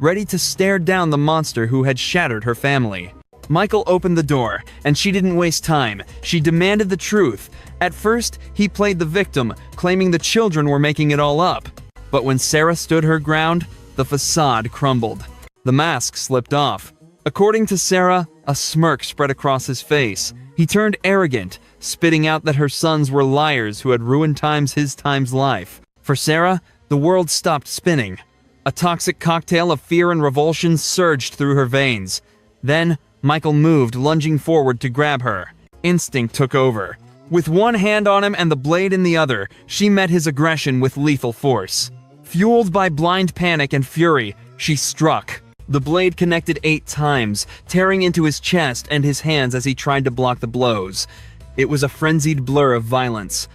ready to stare down the monster who had shattered her family. Michael opened the door, and she didn't waste time. She demanded the truth. At first, he played the victim, claiming the children were making it all up. But when Sarah stood her ground, the facade crumbled. The mask slipped off. According to Sarah, a smirk spread across his face. He turned arrogant, spitting out that her sons were liars who had ruined his time's life. For Sarah, the world stopped spinning. A toxic cocktail of fear and revulsion surged through her veins. Then, Michael moved, lunging forward to grab her. Instinct took over. With one hand on him and the blade in the other, she met his aggression with lethal force. Fueled by blind panic and fury, she struck. The blade connected 8 times, tearing into his chest and his hands as he tried to block the blows. It was a frenzied blur of violence.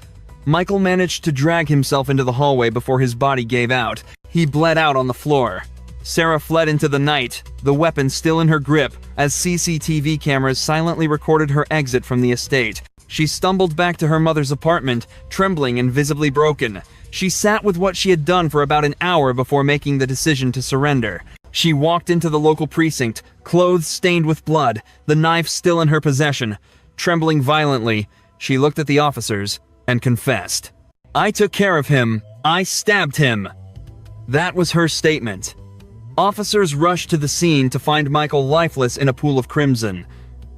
Michael managed to drag himself into the hallway before his body gave out. He bled out on the floor. Sarah fled into the night, the weapon still in her grip, as CCTV cameras silently recorded her exit from the estate. She stumbled back to her mother's apartment, trembling and visibly broken. She sat with what she had done for about an hour before making the decision to surrender. She walked into the local precinct, clothes stained with blood, the knife still in her possession. Trembling violently, she looked at the officers and confessed. "I took care of him. I stabbed him." That was her statement. Officers rushed to the scene to find Michael lifeless in a pool of crimson.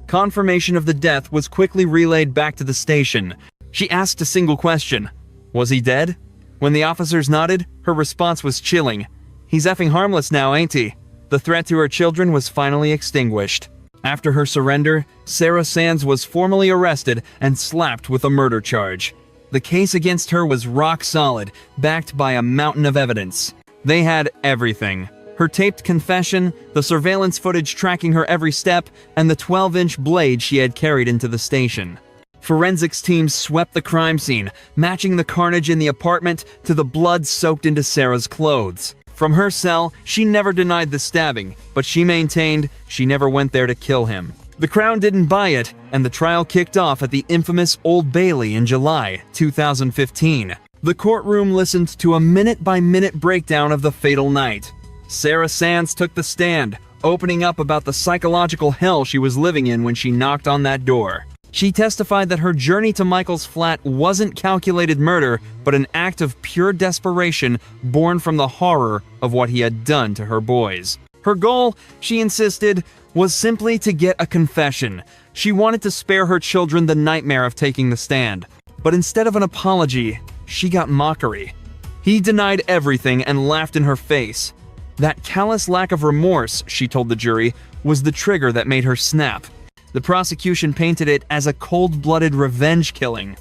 Confirmation of the death was quickly relayed back to the station. She asked a single question. Was he dead? When the officers nodded, her response was chilling. "He's effing harmless now, ain't he?" The threat to her children was finally extinguished. After her surrender, Sarah Sands was formally arrested and slapped with a murder charge. The case against her was rock solid, backed by a mountain of evidence. They had everything. Her taped confession, the surveillance footage tracking her every step, and the 12-inch blade she had carried into the station. Forensics teams swept the crime scene, matching the carnage in the apartment to the blood soaked into Sarah's clothes. From her cell, she never denied the stabbing, but she maintained she never went there to kill him. The Crown didn't buy it, and the trial kicked off at the infamous Old Bailey in July 2015. The courtroom listened to a minute-by-minute breakdown of the fatal night. Sarah Sands took the stand, opening up about the psychological hell she was living in when she knocked on that door. She testified that her journey to Michael's flat wasn't calculated murder, but an act of pure desperation born from the horror of what he had done to her boys. Her goal, she insisted, was simply to get a confession. She wanted to spare her children the nightmare of taking the stand. But instead of an apology, she got mockery. He denied everything and laughed in her face. That callous lack of remorse, she told the jury, was the trigger that made her snap. The prosecution painted it as a cold-blooded revenge killing.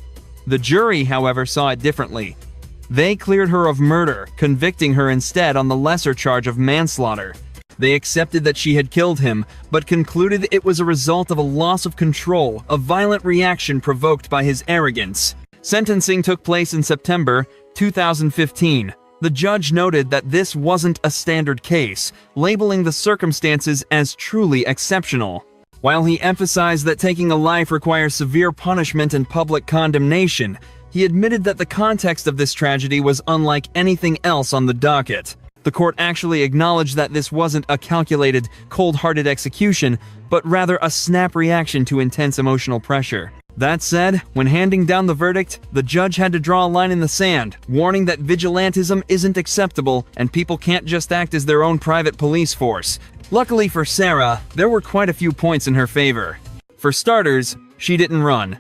The jury, however, saw it differently. They cleared her of murder, convicting her instead on the lesser charge of manslaughter. They accepted that she had killed him, but concluded it was a result of a loss of control, a violent reaction provoked by his arrogance. Sentencing took place in September 2015. The judge noted that this wasn't a standard case, labeling the circumstances as truly exceptional. While he emphasized that taking a life requires severe punishment and public condemnation, he admitted that the context of this tragedy was unlike anything else on the docket. The court actually acknowledged that this wasn't a calculated, cold-hearted execution, but rather a snap reaction to intense emotional pressure. That said, when handing down the verdict, the judge had to draw a line in the sand, warning that vigilantism isn't acceptable and people can't just act as their own private police force. Luckily for Sarah, there were quite a few points in her favor. For starters, she didn't run.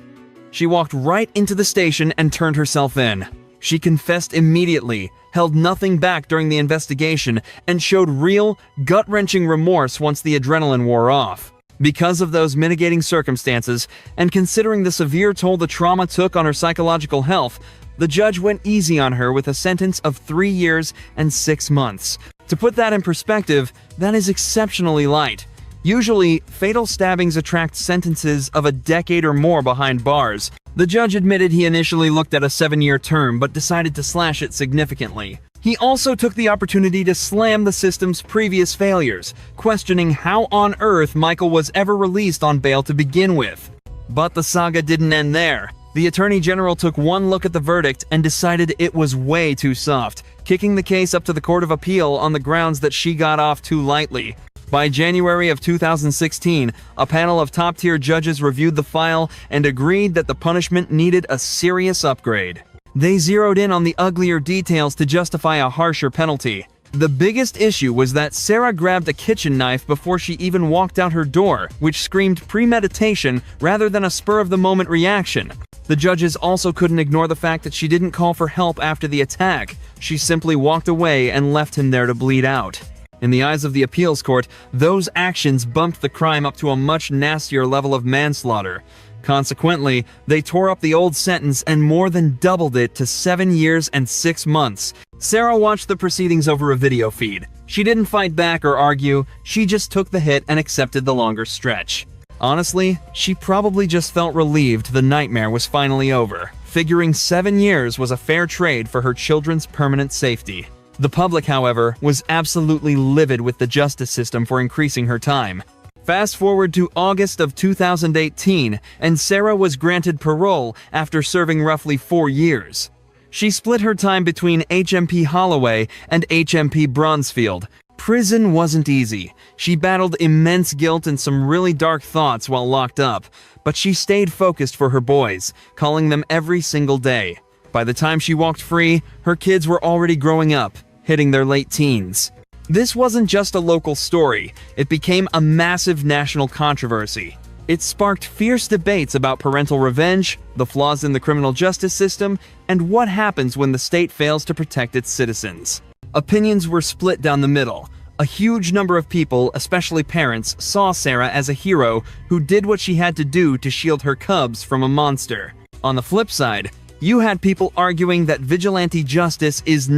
She walked right into the station and turned herself in. She confessed immediately, held nothing back during the investigation, and showed real, gut-wrenching remorse once the adrenaline wore off. Because of those mitigating circumstances, and considering the severe toll the trauma took on her psychological health, the judge went easy on her with a sentence of 3 years and 6 months. To put that in perspective, that is exceptionally light. Usually, fatal stabbings attract sentences of a decade or more behind bars. The judge admitted he initially looked at a 7-year term, but decided to slash it significantly. He also took the opportunity to slam the system's previous failures, questioning how on earth Michael was ever released on bail to begin with. But the saga didn't end there. The Attorney General took one look at the verdict and decided it was way too soft, kicking the case up to the Court of Appeal on the grounds that she got off too lightly. By January of 2016, a panel of top-tier judges reviewed the file and agreed that the punishment needed a serious upgrade. They zeroed in on the uglier details to justify a harsher penalty. The biggest issue was that Sarah grabbed a kitchen knife before she even walked out her door, which screamed premeditation rather than a spur-of-the-moment reaction. The judges also couldn't ignore the fact that she didn't call for help after the attack. She simply walked away and left him there to bleed out. In the eyes of the appeals court, those actions bumped the crime up to a much nastier level of manslaughter. Consequently, they tore up the old sentence and more than doubled it to 7 years and 6 months. Sarah watched the proceedings over a video feed. She didn't fight back or argue, she just took the hit and accepted the longer stretch. Honestly, she probably just felt relieved the nightmare was finally over, figuring 7 years was a fair trade for her children's permanent safety. The public, however, was absolutely livid with the justice system for increasing her time. Fast forward to August of 2018, and Sarah was granted parole after serving roughly 4 years. She split her time between HMP Holloway and HMP Bronzefield. Prison wasn't easy. She battled immense guilt and some really dark thoughts while locked up, but she stayed focused for her boys, calling them every single day. By the time she walked free, her kids were already growing up, hitting their late teens. This wasn't just a local story, it became a massive national controversy. It sparked fierce debates about parental revenge, the flaws in the criminal justice system, and what happens when the state fails to protect its citizens. Opinions were split down the middle. A huge number of people, especially parents, saw Sarah as a hero who did what she had to do to shield her cubs from a monster. On the flip side, you had people arguing that vigilante justice is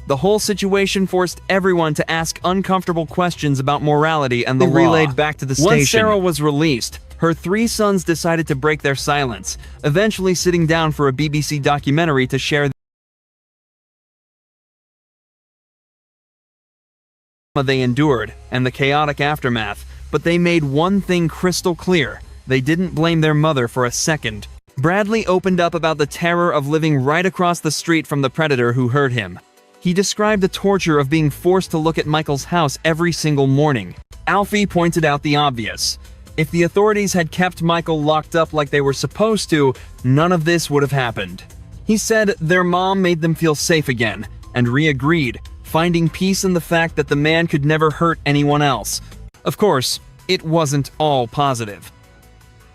The whole situation forced everyone to ask uncomfortable questions about morality and the law. Relayed back to the station. Once Sarah was released, her 3 sons decided to break their silence, eventually sitting down for a BBC documentary to share they endured and the chaotic aftermath, but they made one thing crystal clear: they didn't blame their mother for a second. Bradley opened up about the terror of living right across the street from the predator who hurt him. He described the torture of being forced to look at Michael's house every single morning. Alfie pointed out the obvious. If the authorities had kept Michael locked up like they were supposed to, none of this would have happened. He said their mom made them feel safe again, and re-agreed, finding peace in the fact that the man could never hurt anyone else. Of course, it wasn't all positive.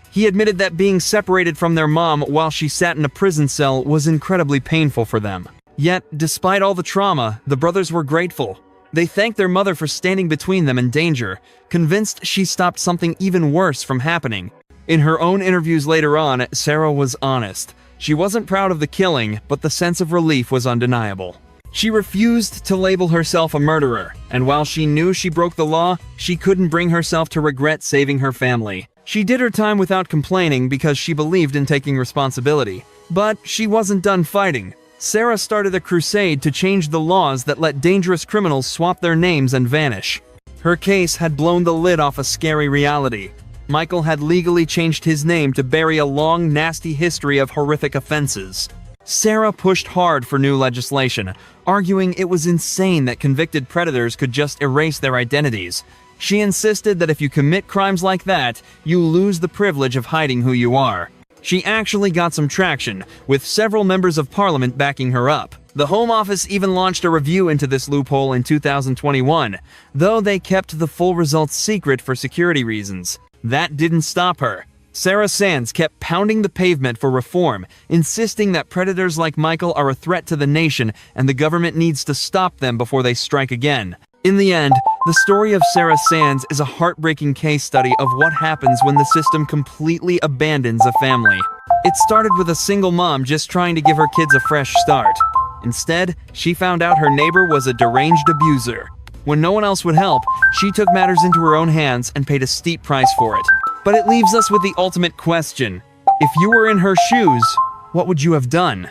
He admitted that being separated from their mom while she sat in a prison cell was incredibly painful for them. Yet, despite all the trauma, the brothers were grateful. They thanked their mother for standing between them and danger, convinced she stopped something even worse from happening. In her own interviews later on, Sarah was honest. She wasn't proud of the killing, but the sense of relief was undeniable. She refused to label herself a murderer, and while she knew she broke the law, she couldn't bring herself to regret saving her family. She did her time without complaining because she believed in taking responsibility. But she wasn't done fighting. Sarah started a crusade to change the laws that let dangerous criminals swap their names and vanish. Her case had blown the lid off a scary reality. Michael had legally changed his name to bury a long, nasty history of horrific offenses. Sarah pushed hard for new legislation, arguing it was insane that convicted predators could just erase their identities. She insisted that if you commit crimes like that, you lose the privilege of hiding who you are. She actually got some traction, with several members of parliament backing her up. The Home Office even launched a review into this loophole in 2021, though they kept the full results secret for security reasons. That didn't stop her. Sarah Sands kept pounding the pavement for reform, insisting that predators like Michael are a threat to the nation and the government needs to stop them before they strike again. In the end, the story of Sarah Sands is a heartbreaking case study of what happens when the system completely abandons a family. It started with a single mom just trying to give her kids a fresh start. Instead, she found out her neighbor was a deranged abuser. When no one else would help, she took matters into her own hands and paid a steep price for it. But it leaves us with the ultimate question. If you were in her shoes, what would you have done?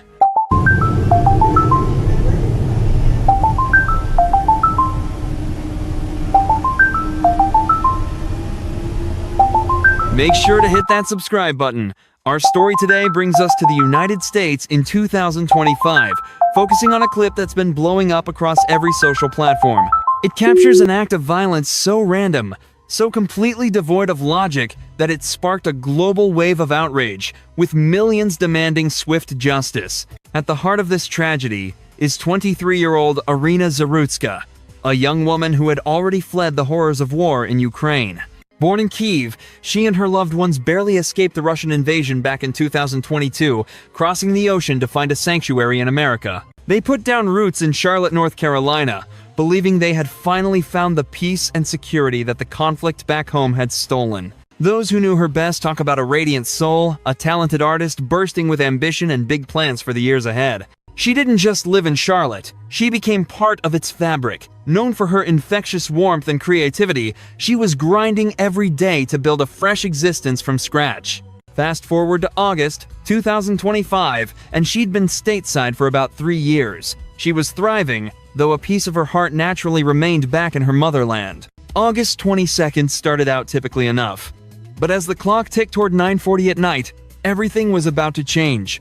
Make sure to hit that subscribe button. Our story today brings us to the United States in 2025, focusing on a clip that's been blowing up across every social platform. It captures an act of violence so random, so completely devoid of logic, that it sparked a global wave of outrage, with millions demanding swift justice. At the heart of this tragedy is 23-year-old Irina Zarutska, a young woman who had already fled the horrors of war in Ukraine. Born in Kyiv, she and her loved ones barely escaped the Russian invasion back in 2022, crossing the ocean to find a sanctuary in America. They put down roots in Charlotte, North Carolina, believing they had finally found the peace and security that the conflict back home had stolen. Those who knew her best talk about a radiant soul, a talented artist bursting with ambition and big plans for the years ahead. She didn't just live in Charlotte, she became part of its fabric. Known for her infectious warmth and creativity, she was grinding every day to build a fresh existence from scratch. Fast forward to August 2025, and she'd been stateside for about 3 years. She was thriving, though a piece of her heart naturally remained back in her motherland. August 22nd started out typically enough. But as the clock ticked toward 9:40 at night, everything was about to change.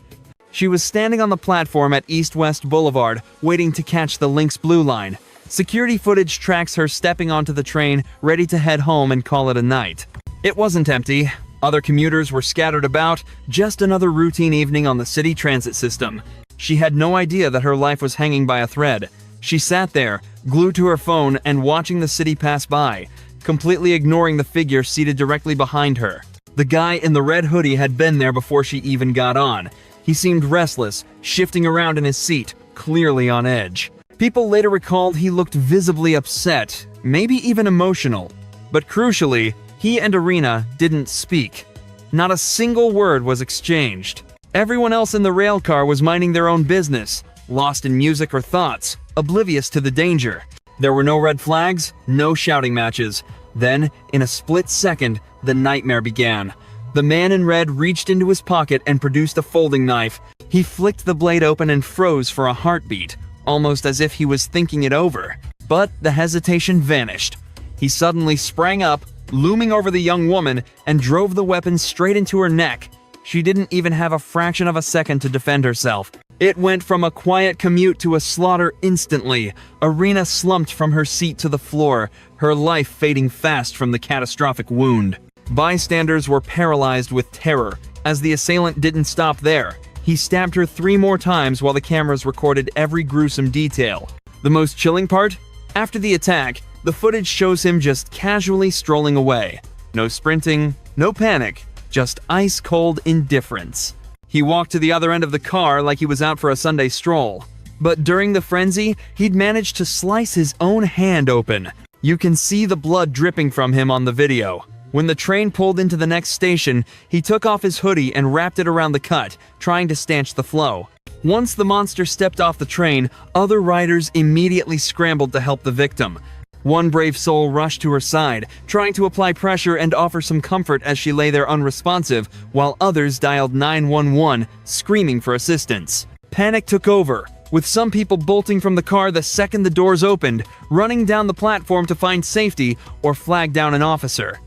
She was standing on the platform at East-West Boulevard, waiting to catch the Lynx Blue Line. Security footage tracks her stepping onto the train, ready to head home and call it a night. It wasn't empty. Other commuters were scattered about, just another routine evening on the city transit system. She had no idea that her life was hanging by a thread. She sat there, glued to her phone and watching the city pass by, completely ignoring the figure seated directly behind her. The guy in the red hoodie had been there before she even got on. He seemed restless, shifting around in his seat, clearly on edge. People later recalled he looked visibly upset, maybe even emotional. But crucially, he and Irina didn't speak. Not a single word was exchanged. Everyone else in the rail car was minding their own business, lost in music or thoughts, oblivious to the danger. There were no red flags, no shouting matches. Then, in a split second, the nightmare began. The man in red reached into his pocket and produced a folding knife. He flicked the blade open and froze for a heartbeat, almost as if he was thinking it over. But the hesitation vanished. He suddenly sprang up, looming over the young woman, and drove the weapon straight into her neck. She didn't even have a fraction of a second to defend herself. It went from a quiet commute to a slaughter instantly. Irina slumped from her seat to the floor, her life fading fast from the catastrophic wound. Bystanders were paralyzed with terror. As the assailant didn't stop there, he stabbed her 3 more times while the cameras recorded every gruesome detail. The most chilling part? After the attack, the footage shows him just casually strolling away. No sprinting, no panic, just ice-cold indifference. He walked to the other end of the car like he was out for a Sunday stroll. But during the frenzy, he'd managed to slice his own hand open. You can see the blood dripping from him on the video. When the train pulled into the next station, he took off his hoodie and wrapped it around the cut, trying to stanch the flow. Once the monster stepped off the train, other riders immediately scrambled to help the victim. One brave soul rushed to her side, trying to apply pressure and offer some comfort as she lay there unresponsive, while others dialed 911, screaming for assistance. Panic took over, with some people bolting from the car the second the doors opened, running down the platform to find safety or flag down an officer.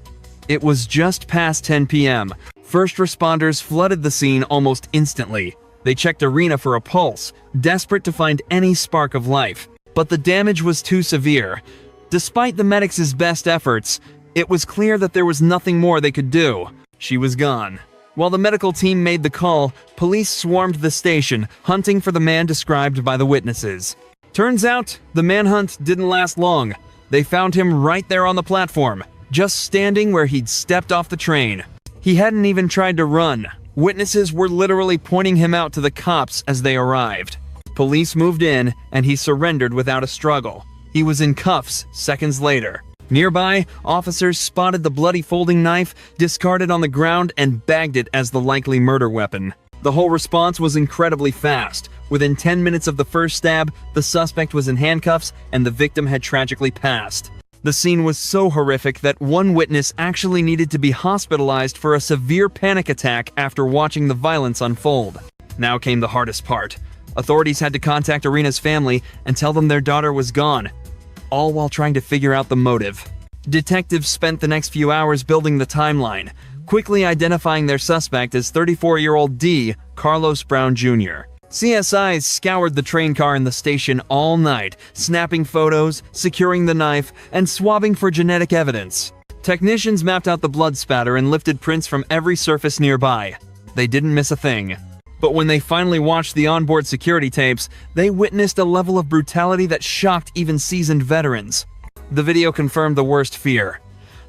It was just past 10 p.m. First responders flooded the scene almost instantly. They checked Irina for a pulse, desperate to find any spark of life. But the damage was too severe. Despite the medics' best efforts, it was clear that there was nothing more they could do. She was gone. While the medical team made the call, police swarmed the station, hunting for the man described by the witnesses. Turns out, the manhunt didn't last long. They found him right there on the platform, just standing where he'd stepped off the train. He hadn't even tried to run. Witnesses were literally pointing him out to the cops as they arrived. Police moved in, and he surrendered without a struggle. He was in cuffs seconds later. Nearby, officers spotted the bloody folding knife, discarded on the ground, and bagged it as the likely murder weapon. The whole response was incredibly fast. Within 10 minutes of the first stab, the suspect was in handcuffs, and the victim had tragically passed. The scene was so horrific that one witness actually needed to be hospitalized for a severe panic attack after watching the violence unfold. Now came the hardest part. Authorities had to contact Irina's family and tell them their daughter was gone, all while trying to figure out the motive. Detectives spent the next few hours building the timeline, quickly identifying their suspect as 34-year-old D. Carlos Brown Jr. CSIs scoured the train car in the station all night, snapping photos, securing the knife, and swabbing for genetic evidence. Technicians mapped out the blood spatter and lifted prints from every surface nearby. They didn't miss a thing. But when they finally watched the onboard security tapes, they witnessed a level of brutality that shocked even seasoned veterans. The video confirmed the worst fear.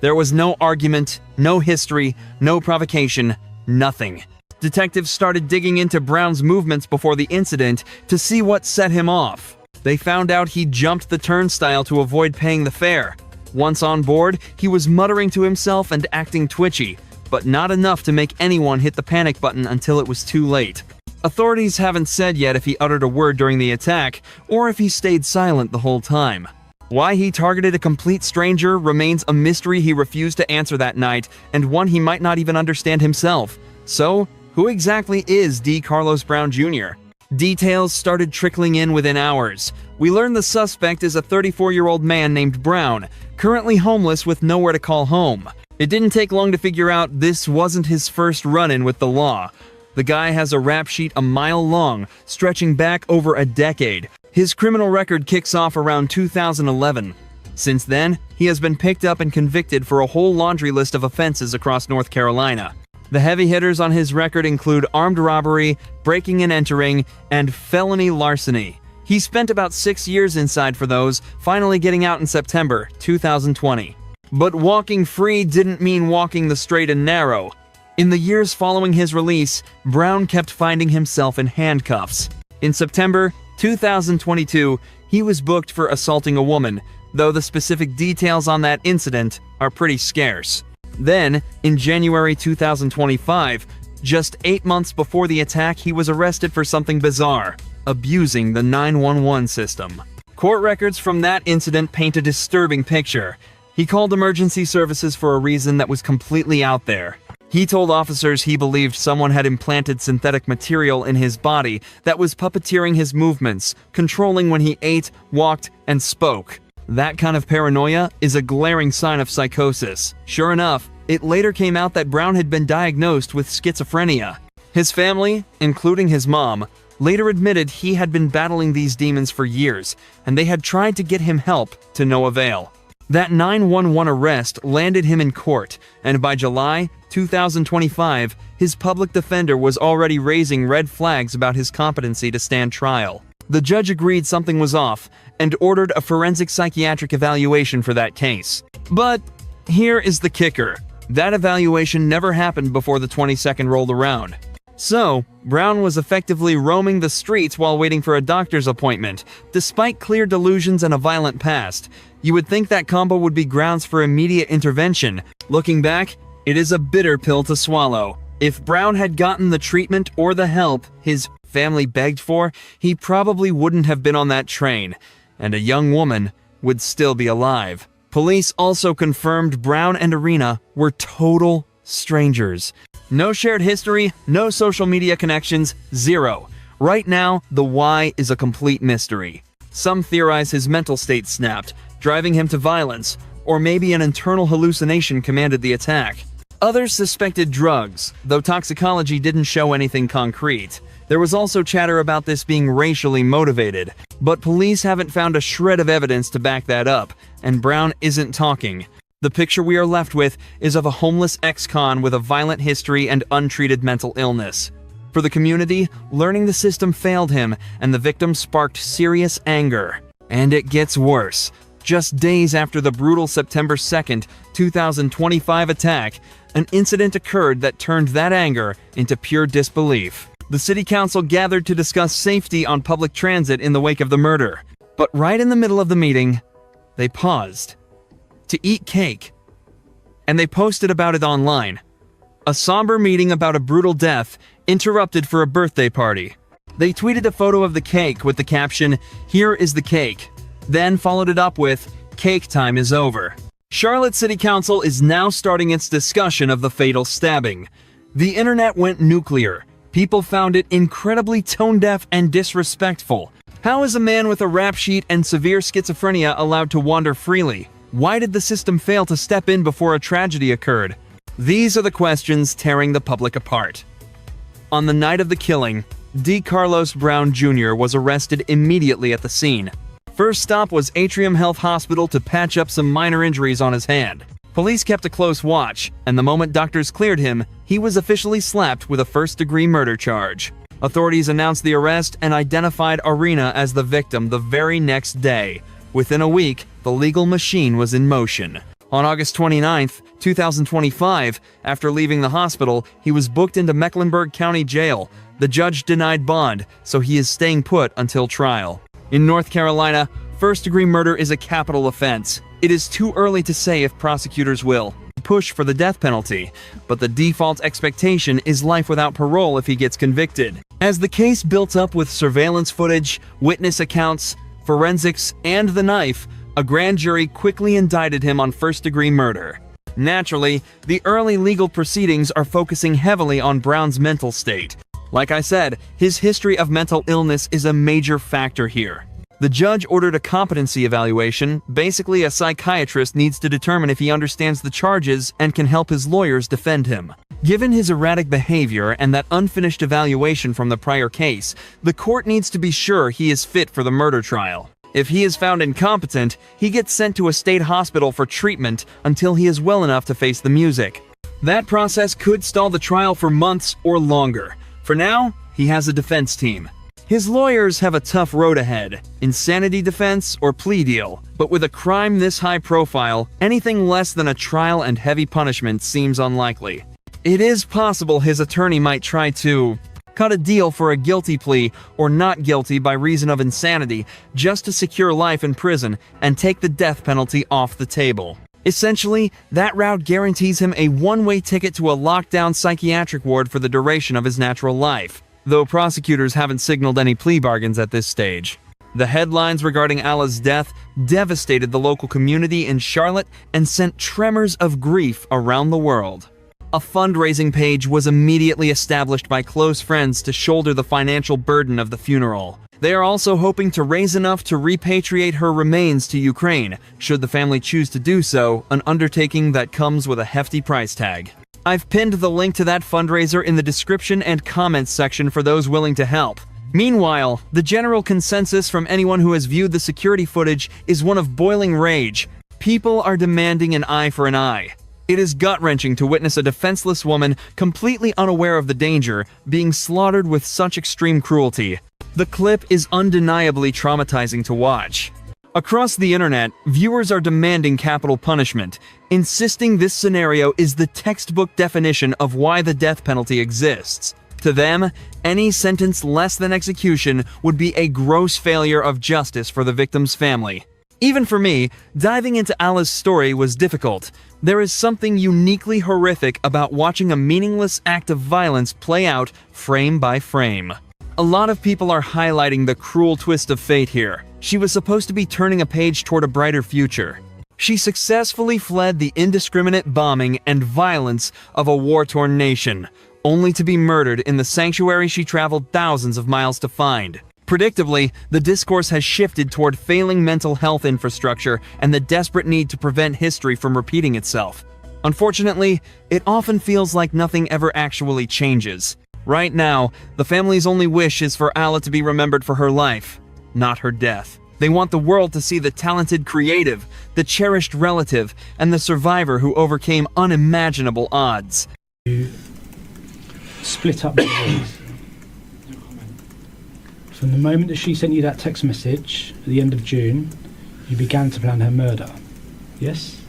There was no argument, no history, no provocation, nothing. Detectives started digging into Brown's movements before the incident to see what set him off. They found out he jumped the turnstile to avoid paying the fare. Once on board, he was muttering to himself and acting twitchy, but not enough to make anyone hit the panic button until it was too late. Authorities haven't said yet if he uttered a word during the attack, or if he stayed silent the whole time. Why he targeted a complete stranger remains a mystery he refused to answer that night, and one he might not even understand himself. So, who exactly is D. Carlos Brown Jr.? Details started trickling in within hours. We learned the suspect is a 34-year-old man named Brown, currently homeless with nowhere to call home. It didn't take long to figure out this wasn't his first run-in with the law. The guy has a rap sheet a mile long, stretching back over a decade. His criminal record kicks off around 2011. Since then, he has been picked up and convicted for a whole laundry list of offenses across North Carolina. The heavy hitters on his record include armed robbery, breaking and entering, and felony larceny. He spent about 6 years inside for those, finally getting out in September 2020. But walking free didn't mean walking the straight and narrow. In the years following his release, Brown kept finding himself in handcuffs. In September 2022, he was booked for assaulting a woman, though the specific details on that incident are pretty scarce. Then, in January 2025, just 8 months before the attack, he was arrested for something bizarre: abusing the 911 system. Court records from that incident paint a disturbing picture. He called emergency services for a reason that was completely out there. He told officers he believed someone had implanted synthetic material in his body that was puppeteering his movements, controlling when he ate, walked, and spoke. That kind of paranoia is a glaring sign of psychosis. Sure enough, it later came out that Brown had been diagnosed with schizophrenia. His family, including his mom, later admitted he had been battling these demons for years, and they had tried to get him help to no avail. That 911 arrest landed him in court, and by July 2025, his public defender was already raising red flags about his competency to stand trial. The judge agreed something was off and ordered a forensic psychiatric evaluation for that case. But here is the kicker. That evaluation never happened before the 22nd rolled around. So, Brown was effectively roaming the streets while waiting for a doctor's appointment, despite clear delusions and a violent past. You would think that combo would be grounds for immediate intervention. Looking back, it is a bitter pill to swallow. If Brown had gotten the treatment or the help his family begged for, he probably wouldn't have been on that train, and a young woman would still be alive. Police also confirmed Brown and Irina were total strangers. No shared history, no social media connections, zero. Right now, the why is a complete mystery. Some theorize his mental state snapped, driving him to violence, or maybe an internal hallucination commanded the attack. Others suspected drugs, though toxicology didn't show anything concrete. There was also chatter about this being racially motivated, but police haven't found a shred of evidence to back that up, and Brown isn't talking. The picture we are left with is of a homeless ex-con with a violent history and untreated mental illness. For the community, learning the system failed him, and the victim sparked serious anger. And it gets worse. Just days after the brutal September 2nd, 2025 attack, an incident occurred that turned that anger into pure disbelief. The city council gathered to discuss safety on public transit in the wake of the murder. But right in the middle of the meeting, they paused to eat cake. And they posted about it online. A somber meeting about a brutal death interrupted for a birthday party. They tweeted a photo of the cake with the caption, "Here is the cake." Then followed it up with, "Cake time is over." Charlotte City Council is now starting its discussion of the fatal stabbing. The internet went nuclear. People found it incredibly tone-deaf and disrespectful. How is a man with a rap sheet and severe schizophrenia allowed to wander freely? Why did the system fail to step in before a tragedy occurred? These are the questions tearing the public apart. On the night of the killing, D. Carlos Brown Jr. was arrested immediately at the scene. First stop was Atrium Health Hospital to patch up some minor injuries on his hand. Police kept a close watch, and the moment doctors cleared him, he was officially slapped with a first-degree murder charge. Authorities announced the arrest and identified Arena as the victim the very next day. Within a week, the legal machine was in motion. On August 29, 2025, after leaving the hospital, he was booked into Mecklenburg County Jail. The judge denied bond, so he is staying put until trial. In North Carolina, first-degree murder is a capital offense. It is too early to say if prosecutors will push for the death penalty, but the default expectation is life without parole if he gets convicted. As the case built up with surveillance footage, witness accounts, forensics, and the knife, a grand jury quickly indicted him on first-degree murder. Naturally, the early legal proceedings are focusing heavily on Brown's mental state. Like I said, his history of mental illness is a major factor here. The judge ordered a competency evaluation. Basically, a psychiatrist needs to determine if he understands the charges and can help his lawyers defend him. Given his erratic behavior and that unfinished evaluation from the prior case, the court needs to be sure he is fit for the murder trial. If he is found incompetent, he gets sent to a state hospital for treatment until he is well enough to face the music. That process could stall the trial for months or longer. For now, he has a defense team. His lawyers have a tough road ahead, insanity defense or plea deal, but with a crime this high profile, anything less than a trial and heavy punishment seems unlikely. It is possible his attorney might try to cut a deal for a guilty plea or not guilty by reason of insanity just to secure life in prison and take the death penalty off the table. Essentially, that route guarantees him a one-way ticket to a lockdown psychiatric ward for the duration of his natural life, though prosecutors haven't signaled any plea bargains at this stage. The headlines regarding Allah's death devastated the local community in Charlotte and sent tremors of grief around the world. A fundraising page was immediately established by close friends to shoulder the financial burden of the funeral. They are also hoping to raise enough to repatriate her remains to Ukraine, should the family choose to do so, an undertaking that comes with a hefty price tag. I've pinned the link to that fundraiser in the description and comments section for those willing to help. Meanwhile, the general consensus from anyone who has viewed the security footage is one of boiling rage. People are demanding an eye for an eye. It is gut-wrenching to witness a defenseless woman, completely unaware of the danger, being slaughtered with such extreme cruelty. The clip is undeniably traumatizing to watch. Across the internet, viewers are demanding capital punishment, insisting this scenario is the textbook definition of why the death penalty exists. To them, any sentence less than execution would be a gross failure of justice for the victim's family. Even for me, diving into Allah's story was difficult. There is something uniquely horrific about watching a meaningless act of violence play out frame by frame. A lot of people are highlighting the cruel twist of fate here. She was supposed to be turning a page toward a brighter future. She successfully fled the indiscriminate bombing and violence of a war-torn nation, only to be murdered in the sanctuary she traveled thousands of miles to find. Predictably, the discourse has shifted toward failing mental health infrastructure and the desperate need to prevent history from repeating itself. Unfortunately, it often feels like nothing ever actually changes. Right now, the family's only wish is for Allah to be remembered for her life, not her death. They want the world to see the talented creative, the cherished relative, and the survivor who overcame unimaginable odds. You split up the boys. From the moment that she sent you that text message at the end of June, you began to plan her murder. Yes?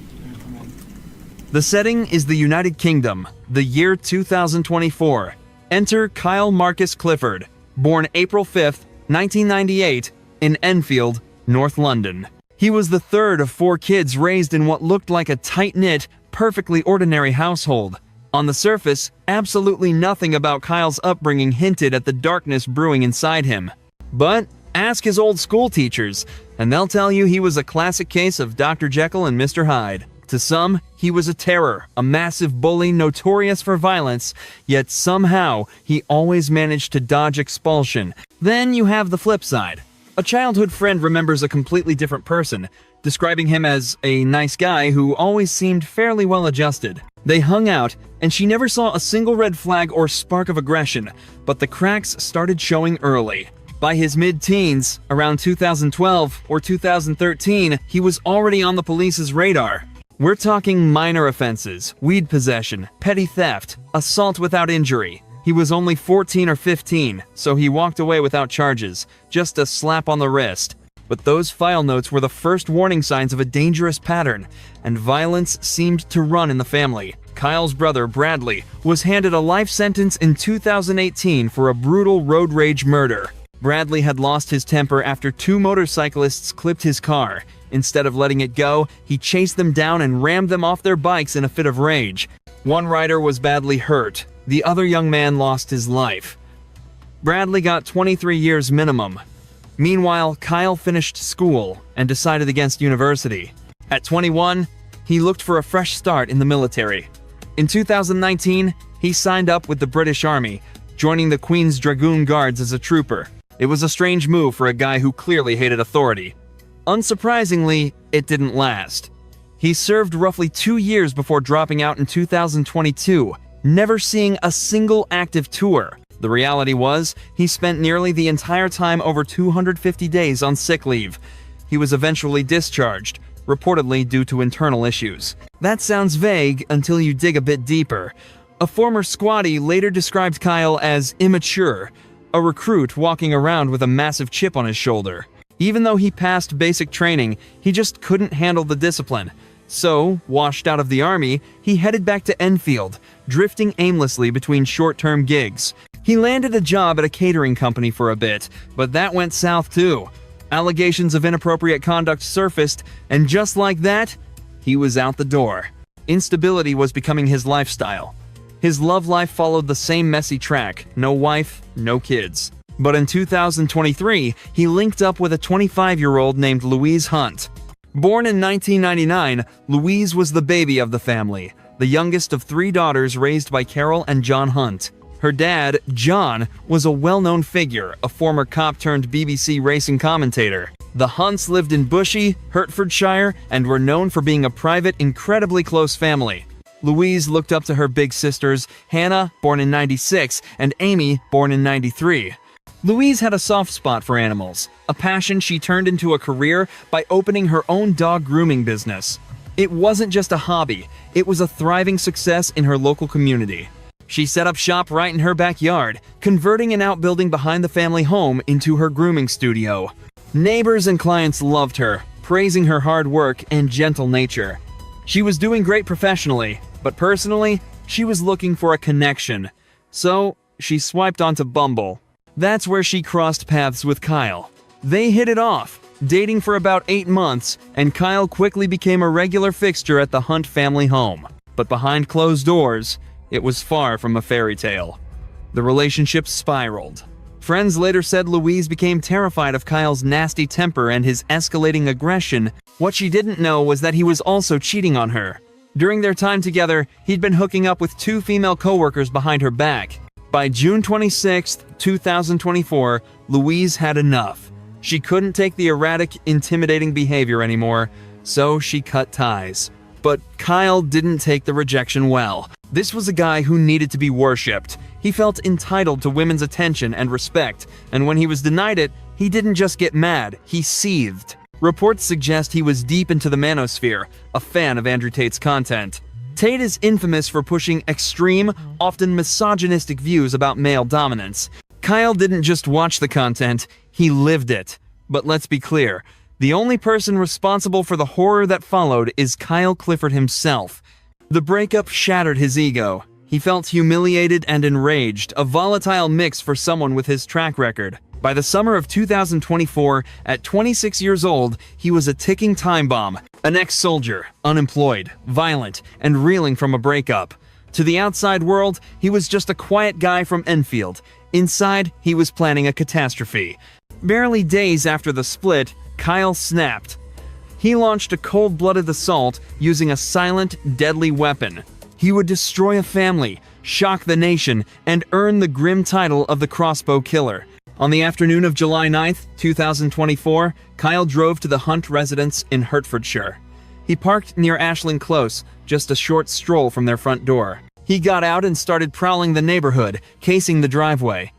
The setting is the United Kingdom, the year 2024. Enter Kyle Marcus Clifford, born April 5th, 1998, in Enfield, North London. He was the third of 4 kids raised in what looked like a tight-knit, perfectly ordinary household. On the surface, absolutely nothing about Kyle's upbringing hinted at the darkness brewing inside him. But ask his old school teachers, and they'll tell you he was a classic case of Dr. Jekyll and Mr. Hyde. To some, he was a terror, a massive bully notorious for violence, yet somehow he always managed to dodge expulsion. Then you have the flip side. A childhood friend remembers a completely different person, describing him as a nice guy who always seemed fairly well adjusted. They hung out, and she never saw a single red flag or spark of aggression, but the cracks started showing early. By his mid-teens, around 2012 or 2013, he was already on the police's radar. We're talking minor offenses, weed possession, petty theft, assault without injury. He was only 14 or 15, so he walked away without charges, just a slap on the wrist. But those file notes were the first warning signs of a dangerous pattern, and violence seemed to run in the family. Kyle's brother, Bradley, was handed a life sentence in 2018 for a brutal road rage murder. Bradley had lost his temper after two motorcyclists clipped his car. Instead of letting it go, he chased them down and rammed them off their bikes in a fit of rage. One rider was badly hurt. The other young man lost his life. Bradley got 23 years minimum. Meanwhile, Kyle finished school and decided against university. At 21, he looked for a fresh start in the military. In 2019, he signed up with the British Army, joining the Queen's Dragoon Guards as a trooper. It was a strange move for a guy who clearly hated authority. Unsurprisingly, it didn't last. He served roughly 2 years before dropping out in 2022, never seeing a single active tour. The reality was, he spent nearly the entire time over 250 days on sick leave. He was eventually discharged, reportedly due to internal issues. That sounds vague until you dig a bit deeper. A former squattee later described Kyle as immature, a recruit walking around with a massive chip on his shoulder. Even though he passed basic training, he just couldn't handle the discipline. So, washed out of the army, he headed back to Enfield, drifting aimlessly between short-term gigs. He landed a job at a catering company for a bit, but that went south too. Allegations of inappropriate conduct surfaced, and just like that, he was out the door. Instability was becoming his lifestyle. His love life followed the same messy track: no wife, no kids. But in 2023, he linked up with a 25-year-old named Louise Hunt. Born in 1999, Louise was the baby of the family, the youngest of 3 daughters raised by Carol and John Hunt. Her dad, John, was a well-known figure, a former cop-turned-BBC racing commentator. The Hunts lived in Bushey, Hertfordshire, and were known for being a private, incredibly close family. Louise looked up to her big sisters, Hannah, born in 96, and Amy, born in 93. Louise had a soft spot for animals, a passion she turned into a career by opening her own dog grooming business. It wasn't just a hobby, it was a thriving success in her local community. She set up shop right in her backyard, converting an outbuilding behind the family home into her grooming studio. Neighbors and clients loved her, praising her hard work and gentle nature. She was doing great professionally, but personally, she was looking for a connection. So, she swiped onto Bumble. That's where she crossed paths with Kyle. They hit it off, dating for about 8 months, and Kyle quickly became a regular fixture at the Hunt family home. But behind closed doors, it was far from a fairy tale. The relationship spiraled. Friends later said Louise became terrified of Kyle's nasty temper and his escalating aggression. What she didn't know was that he was also cheating on her. During their time together, he'd been hooking up with 2 female coworkers behind her back. By June 26, 2024, Louise had enough. She couldn't take the erratic, intimidating behavior anymore, so she cut ties. But Kyle didn't take the rejection well. This was a guy who needed to be worshipped. He felt entitled to women's attention and respect, and when he was denied it, he didn't just get mad, he seethed. Reports suggest he was deep into the manosphere, a fan of Andrew Tate's content. Tate is infamous for pushing extreme, often misogynistic views about male dominance. Kyle didn't just watch the content, he lived it. But let's be clear, the only person responsible for the horror that followed is Kyle Clifford himself. The breakup shattered his ego. He felt humiliated and enraged, a volatile mix for someone with his track record. By the summer of 2024, at 26 years old, he was a ticking time bomb. An ex-soldier, unemployed, violent, and reeling from a breakup. To the outside world, he was just a quiet guy from Enfield. Inside, he was planning a catastrophe. Barely days after the split, Kyle snapped. He launched a cold-blooded assault using a silent, deadly weapon. He would destroy a family, shock the nation, and earn the grim title of the Crossbow Killer. On the afternoon of July 9th, 2024, Kyle drove to the Hunt residence in Hertfordshire. He parked near Ashland Close, just a short stroll from their front door. He got out and started prowling the neighborhood, casing the driveway.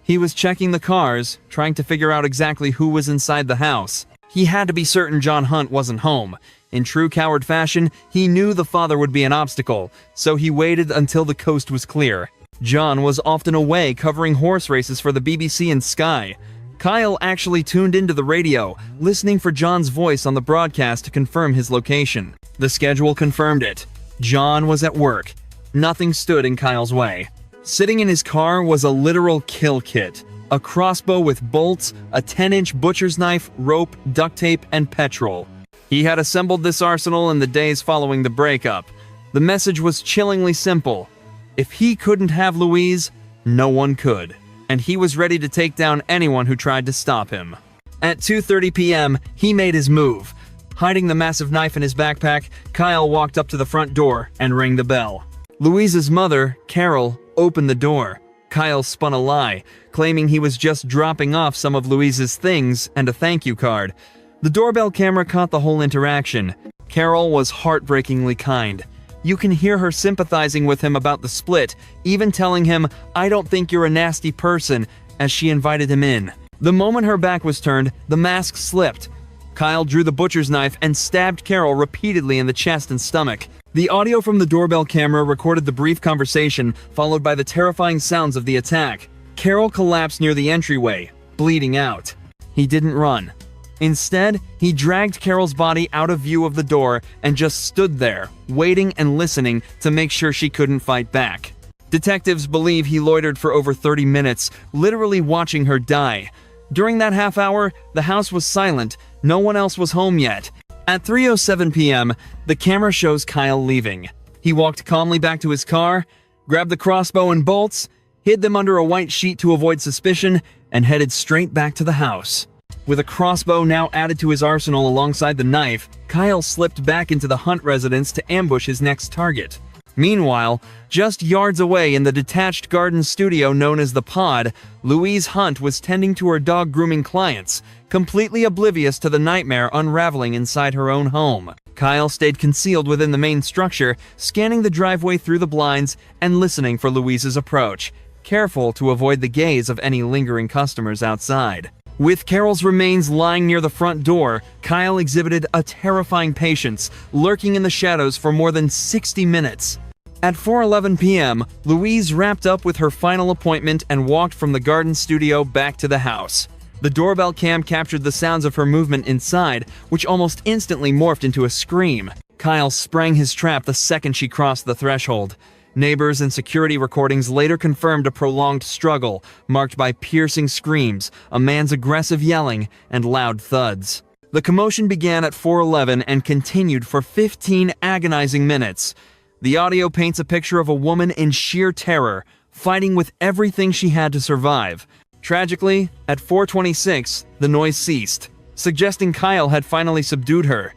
He was checking the cars, trying to figure out exactly who was inside the house. He had to be certain John Hunt wasn't home. In true coward fashion, he knew the father would be an obstacle, so he waited until the coast was clear. John was often away covering horse races for the BBC and Sky. Kyle actually tuned into the radio, listening for John's voice on the broadcast to confirm his location. The schedule confirmed it. John was at work. Nothing stood in Kyle's way. Sitting in his car was a literal kill kit. A crossbow with bolts, a 10-inch butcher's knife, rope, duct tape, and petrol. He had assembled this arsenal in the days following the breakup. The message was chillingly simple. If he couldn't have Louise, no one could. And he was ready to take down anyone who tried to stop him. At 2:30 p.m., he made his move. Hiding the massive knife in his backpack, Kyle walked up to the front door and rang the bell. Louise's mother, Carol, opened the door. Kyle spun a lie, claiming he was just dropping off some of Louise's things and a thank you card. The doorbell camera caught the whole interaction. Carol was heartbreakingly kind. You can hear her sympathizing with him about the split, even telling him, "I don't think you're a nasty person," as she invited him in. The moment her back was turned, the mask slipped. Kyle drew the butcher's knife and stabbed Carol repeatedly in the chest and stomach. The audio from the doorbell camera recorded the brief conversation, followed by the terrifying sounds of the attack. Carol collapsed near the entryway, bleeding out. He didn't run. Instead, he dragged Carol's body out of view of the door and just stood there, waiting and listening to make sure she couldn't fight back. Detectives believe he loitered for over 30 minutes, literally watching her die. During that half hour, the house was silent. No one else was home yet. At 3:07 p.m., the camera shows Kyle leaving. He walked calmly back to his car, grabbed the crossbow and bolts, hid them under a white sheet to avoid suspicion, and headed straight back to the house. With a crossbow now added to his arsenal alongside the knife, Kyle slipped back into the Hunt residence to ambush his next target. Meanwhile, just yards away in the detached garden studio known as the Pod, Louise Hunt was tending to her dog grooming clients, completely oblivious to the nightmare unraveling inside her own home. Kyle stayed concealed within the main structure, scanning the driveway through the blinds and listening for Louise's approach, careful to avoid the gaze of any lingering customers outside. With Carol's remains lying near the front door, Kyle exhibited a terrifying patience, lurking in the shadows for more than 60 minutes. At 4:11 p.m., Louise wrapped up with her final appointment and walked from the garden studio back to the house. The doorbell cam captured the sounds of her movement inside, which almost instantly morphed into a scream. Kyle sprang his trap the second she crossed the threshold. Neighbors and security recordings later confirmed a prolonged struggle, marked by piercing screams, a man's aggressive yelling, and loud thuds. The commotion began at 4:11 and continued for 15 agonizing minutes. The audio paints a picture of a woman in sheer terror, fighting with everything she had to survive. Tragically, at 4:26, the noise ceased, suggesting Kyle had finally subdued her.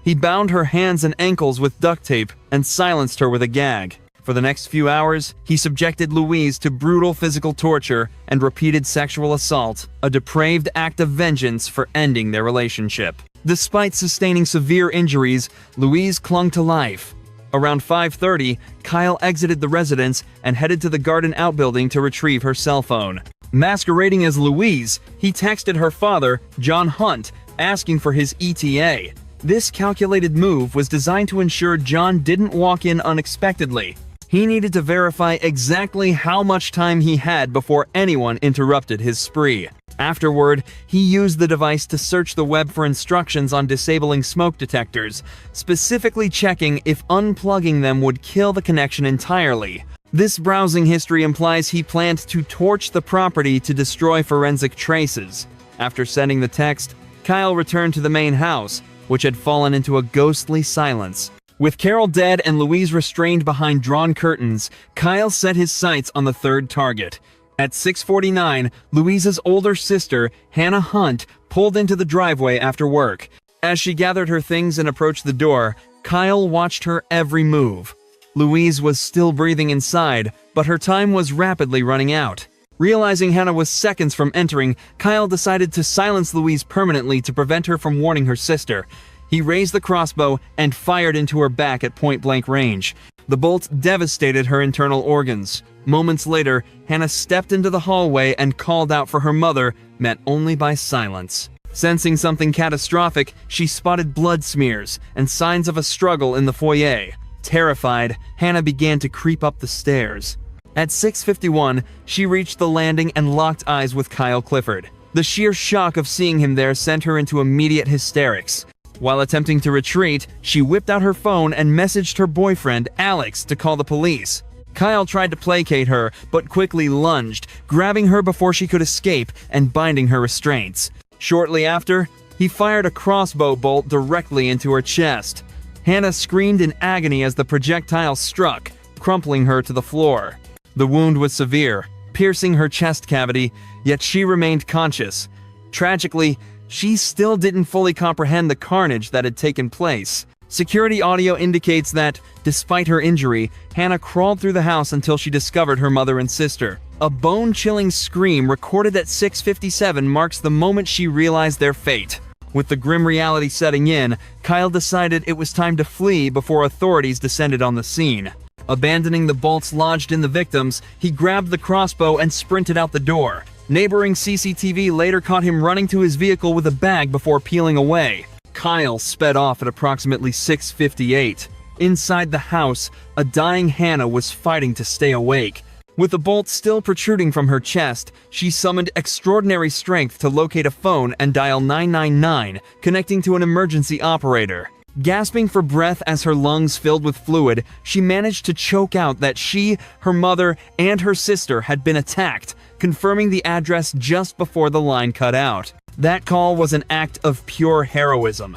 He bound her hands and ankles with duct tape and silenced her with a gag. For the next few hours, he subjected Louise to brutal physical torture and repeated sexual assault, a depraved act of vengeance for ending their relationship. Despite sustaining severe injuries, Louise clung to life. Around 5:30, Kyle exited the residence and headed to the garden outbuilding to retrieve her cell phone. Masquerading as Louise, he texted her father, John Hunt, asking for his ETA. This calculated move was designed to ensure John didn't walk in unexpectedly. He needed to verify exactly how much time he had before anyone interrupted his spree. Afterward, he used the device to search the web for instructions on disabling smoke detectors, specifically checking if unplugging them would kill the connection entirely. This browsing history implies he planned to torch the property to destroy forensic traces. After sending the text, Kyle returned to the main house, which had fallen into a ghostly silence. With Carol dead and Louise restrained behind drawn curtains, Kyle set his sights on the third target. At 6:49, Louise's older sister, Hannah Hunt, pulled into the driveway after work. As she gathered her things and approached the door, Kyle watched her every move. Louise was still breathing inside, but her time was rapidly running out. Realizing Hannah was seconds from entering, Kyle decided to silence Louise permanently to prevent her from warning her sister. He raised the crossbow and fired into her back at point-blank range. The bolt devastated her internal organs. Moments later, Hannah stepped into the hallway and called out for her mother, met only by silence. Sensing something catastrophic, she spotted blood smears and signs of a struggle in the foyer. Terrified, Hannah began to creep up the stairs. At 6:51, she reached the landing and locked eyes with Kyle Clifford. The sheer shock of seeing him there sent her into immediate hysterics. While attempting to retreat, she whipped out her phone and messaged her boyfriend, Alex, to call the police. Kyle tried to placate her, but quickly lunged, grabbing her before she could escape and binding her restraints. Shortly after, he fired a crossbow bolt directly into her chest. Hannah screamed in agony as the projectile struck, crumpling her to the floor. The wound was severe, piercing her chest cavity, yet she remained conscious. Tragically, she still didn't fully comprehend the carnage that had taken place. Security audio indicates that, despite her injury, Hannah crawled through the house until she discovered her mother and sister. A bone-chilling scream recorded at 6:57 marks the moment she realized their fate. With the grim reality setting in, Kyle decided it was time to flee before authorities descended on the scene. Abandoning the bolts lodged in the victims, he grabbed the crossbow and sprinted out the door. Neighboring CCTV later caught him running to his vehicle with a bag before peeling away. Kyle sped off at approximately 6:58. Inside the house, a dying Hannah was fighting to stay awake. With the bolt still protruding from her chest, she summoned extraordinary strength to locate a phone and dial 999, connecting to an emergency operator. Gasping for breath as her lungs filled with fluid, she managed to choke out that she, her mother, and her sister had been attacked, confirming the address just before the line cut out. That call was an act of pure heroism.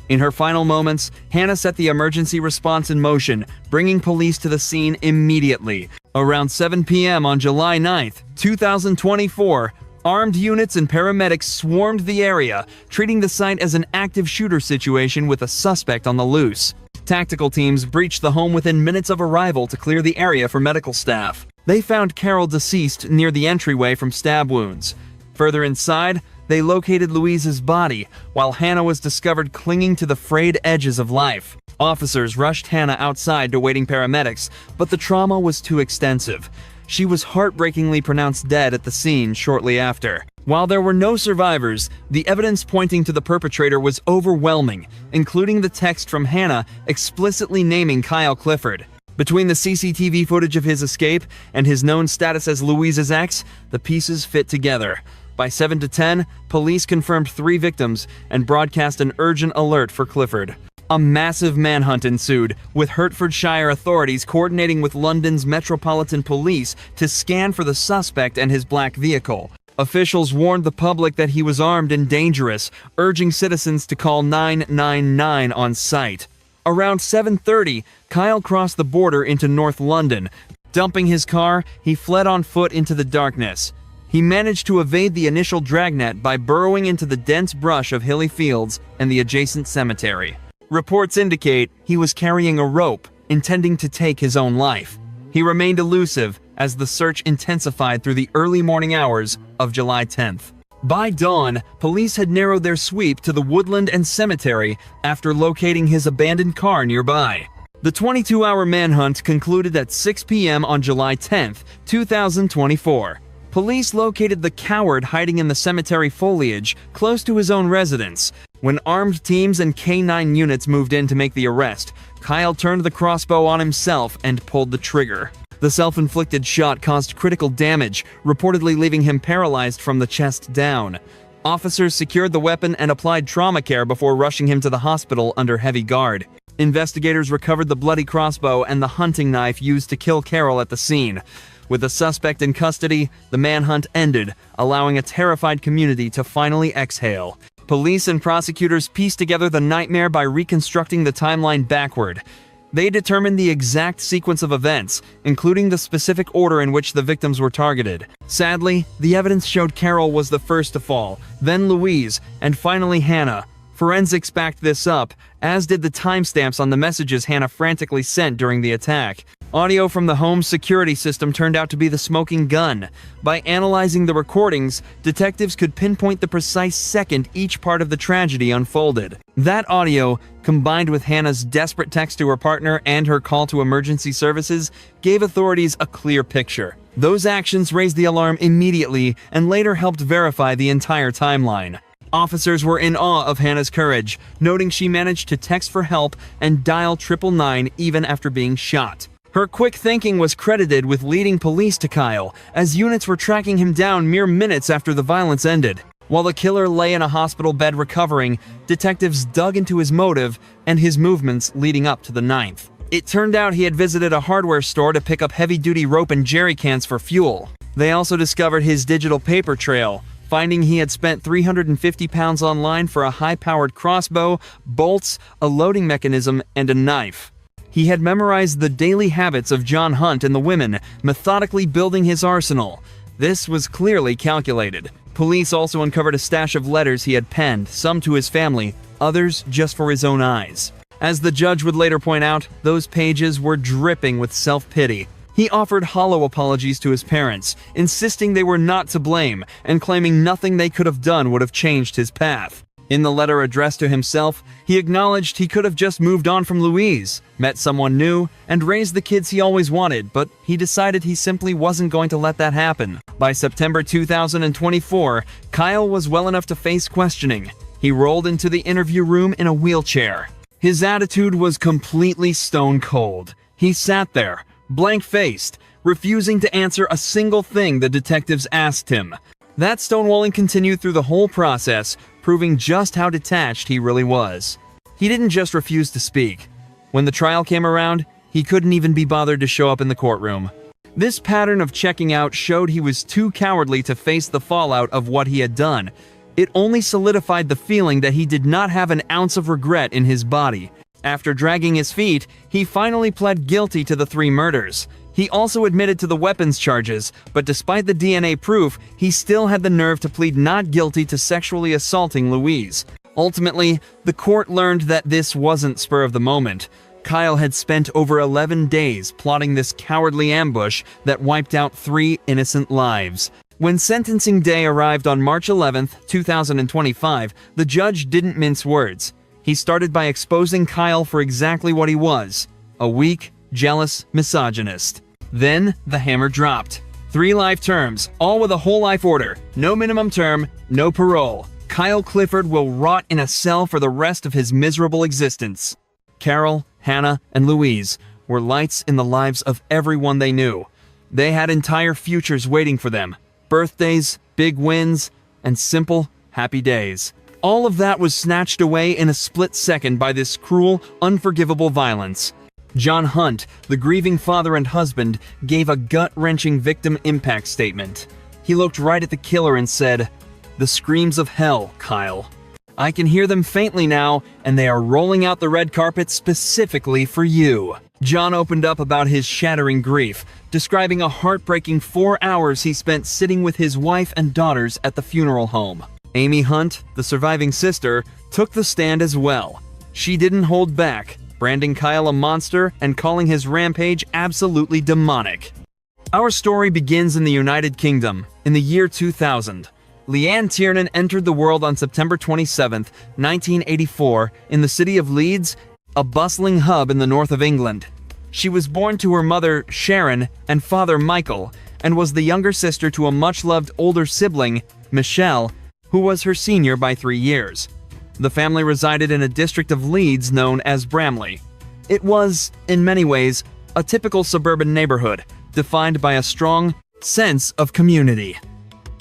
In her final moments, Hannah set the emergency response in motion, bringing police to the scene immediately. Around 7 p.m. on July 9th, 2024, armed units and paramedics swarmed the area, treating the site as an active shooter situation with a suspect on the loose. Tactical teams breached the home within minutes of arrival to clear the area for medical staff. They found Carol deceased near the entryway from stab wounds. Further inside, they located Louise's body, while Hannah was discovered clinging to the frayed edges of life. Officers rushed Hannah outside to waiting paramedics, but the trauma was too extensive. She was heartbreakingly pronounced dead at the scene shortly after. While there were no survivors, the evidence pointing to the perpetrator was overwhelming, including the text from Hannah explicitly naming Kyle Clifford. Between the CCTV footage of his escape and his known status as Louise's ex, the pieces fit together. By 7 to 10, police confirmed 3 victims and broadcast an urgent alert for Clifford. A massive manhunt ensued, with Hertfordshire authorities coordinating with London's Metropolitan Police to scan for the suspect and his black vehicle. Officials warned the public that he was armed and dangerous, urging citizens to call 999 on site. Around 7:30, Kyle crossed the border into North London. Dumping his car, he fled on foot into the darkness. He managed to evade the initial dragnet by burrowing into the dense brush of hilly fields and the adjacent cemetery. Reports indicate he was carrying a rope, intending to take his own life. He remained elusive as the search intensified through the early morning hours of July 10th. By dawn, police had narrowed their sweep to the woodland and cemetery after locating his abandoned car nearby. The 22-hour manhunt concluded at 6 p.m. on July 10th, 2024. Police located the coward hiding in the cemetery foliage close to his own residence. When armed teams and K-9 units moved in to make the arrest, Kyle turned the crossbow on himself and pulled the trigger. The self-inflicted shot caused critical damage, reportedly leaving him paralyzed from the chest down. Officers secured the weapon and applied trauma care before rushing him to the hospital under heavy guard. Investigators recovered the bloody crossbow and the hunting knife used to kill Carol at the scene. With the suspect in custody, the manhunt ended, allowing a terrified community to finally exhale. Police and prosecutors pieced together the nightmare by reconstructing the timeline backward. They determined the exact sequence of events, including the specific order in which the victims were targeted. Sadly, the evidence showed Carol was the first to fall, then Louise, and finally Hannah. Forensics backed this up, as did the timestamps on the messages Hannah frantically sent during the attack. Audio from the home's security system turned out to be the smoking gun. By analyzing the recordings, detectives could pinpoint the precise second each part of the tragedy unfolded. That audio, combined with Hannah's desperate text to her partner and her call to emergency services, gave authorities a clear picture. Those actions raised the alarm immediately and later helped verify the entire timeline. Officers were in awe of Hannah's courage, noting she managed to text for help and dial 999 even after being shot. Her quick thinking was credited with leading police to Kyle, as units were tracking him down mere minutes after the violence ended. While the killer lay in a hospital bed recovering, detectives dug into his motive and his movements leading up to the 9th. It turned out he had visited a hardware store to pick up heavy-duty rope and jerry cans for fuel. They also discovered his digital paper trail, finding he had spent 350 pounds online for a high-powered crossbow, bolts, a loading mechanism, and a knife. He had memorized the daily habits of John Hunt and the women, methodically building his arsenal. This was clearly calculated. Police also uncovered a stash of letters he had penned, some to his family, others just for his own eyes. As the judge would later point out, those pages were dripping with self-pity. He offered hollow apologies to his parents, insisting they were not to blame, and claiming nothing they could have done would have changed his path. In the letter addressed to himself, he acknowledged he could have just moved on from Louise, met someone new, and raised the kids he always wanted, but he decided he simply wasn't going to let that happen. By September 2024, Kyle was well enough to face questioning. He rolled into the interview room in a wheelchair. His attitude was completely stone cold. He sat there, blank-faced, refusing to answer a single thing the detectives asked him. That stonewalling continued through the whole process, proving just how detached he really was. He didn't just refuse to speak. When the trial came around, he couldn't even be bothered to show up in the courtroom. This pattern of checking out showed he was too cowardly to face the fallout of what he had done. It only solidified the feeling that he did not have an ounce of regret in his body. After dragging his feet, he finally pled guilty to the 3 murders. He also admitted to the weapons charges, but despite the DNA proof, he still had the nerve to plead not guilty to sexually assaulting Louise. Ultimately, the court learned that this wasn't spur of the moment. Kyle had spent over 11 days plotting this cowardly ambush that wiped out 3 innocent lives. When sentencing day arrived on March 11, 2025, the judge didn't mince words. He started by exposing Kyle for exactly what he was: a weak, jealous misogynist. Then, the hammer dropped. 3 life terms, all with a whole life order. No minimum term, no parole. Kyle Clifford will rot in a cell for the rest of his miserable existence. Carol, Hannah, and Louise were lights in the lives of everyone they knew. They had entire futures waiting for them. Birthdays, big wins, and simple, happy days. All of that was snatched away in a split second by this cruel, unforgivable violence. John Hunt, the grieving father and husband, gave a gut-wrenching victim impact statement. He looked right at the killer and said, "The screams of hell, Kyle. I can hear them faintly now, and they are rolling out the red carpet specifically for you." John opened up about his shattering grief, describing a heartbreaking 4 hours he spent sitting with his wife and daughters at the funeral home. Amy Hunt, the surviving sister, took the stand as well. She didn't hold back, branding Kyle a monster and calling his rampage absolutely demonic. Our story begins in the United Kingdom, in the year 2000. Leanne Tiernan entered the world on September 27, 1984, in the city of Leeds, a bustling hub in the north of England. She was born to her mother, Sharon, and father, Michael, and was the younger sister to a much-loved older sibling, Michelle, who was her senior by 3 years. The family resided in a district of Leeds known as Bramley. It was, in many ways, a typical suburban neighborhood, defined by a strong sense of community.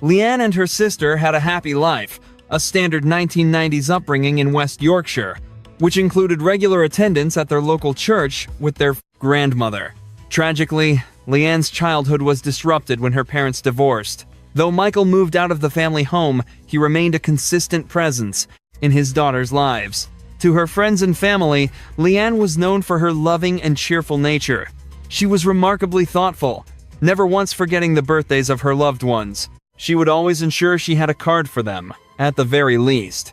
Leanne and her sister had a happy life, a standard 1990s upbringing in West Yorkshire, which included regular attendance at their local church with their grandmother. Tragically, Leanne's childhood was disrupted when her parents divorced. Though Michael moved out of the family home, he remained a consistent presence in his daughters' lives. To her friends and family, Leanne was known for her loving and cheerful nature. She was remarkably thoughtful, never once forgetting the birthdays of her loved ones. She would always ensure she had a card for them, at the very least.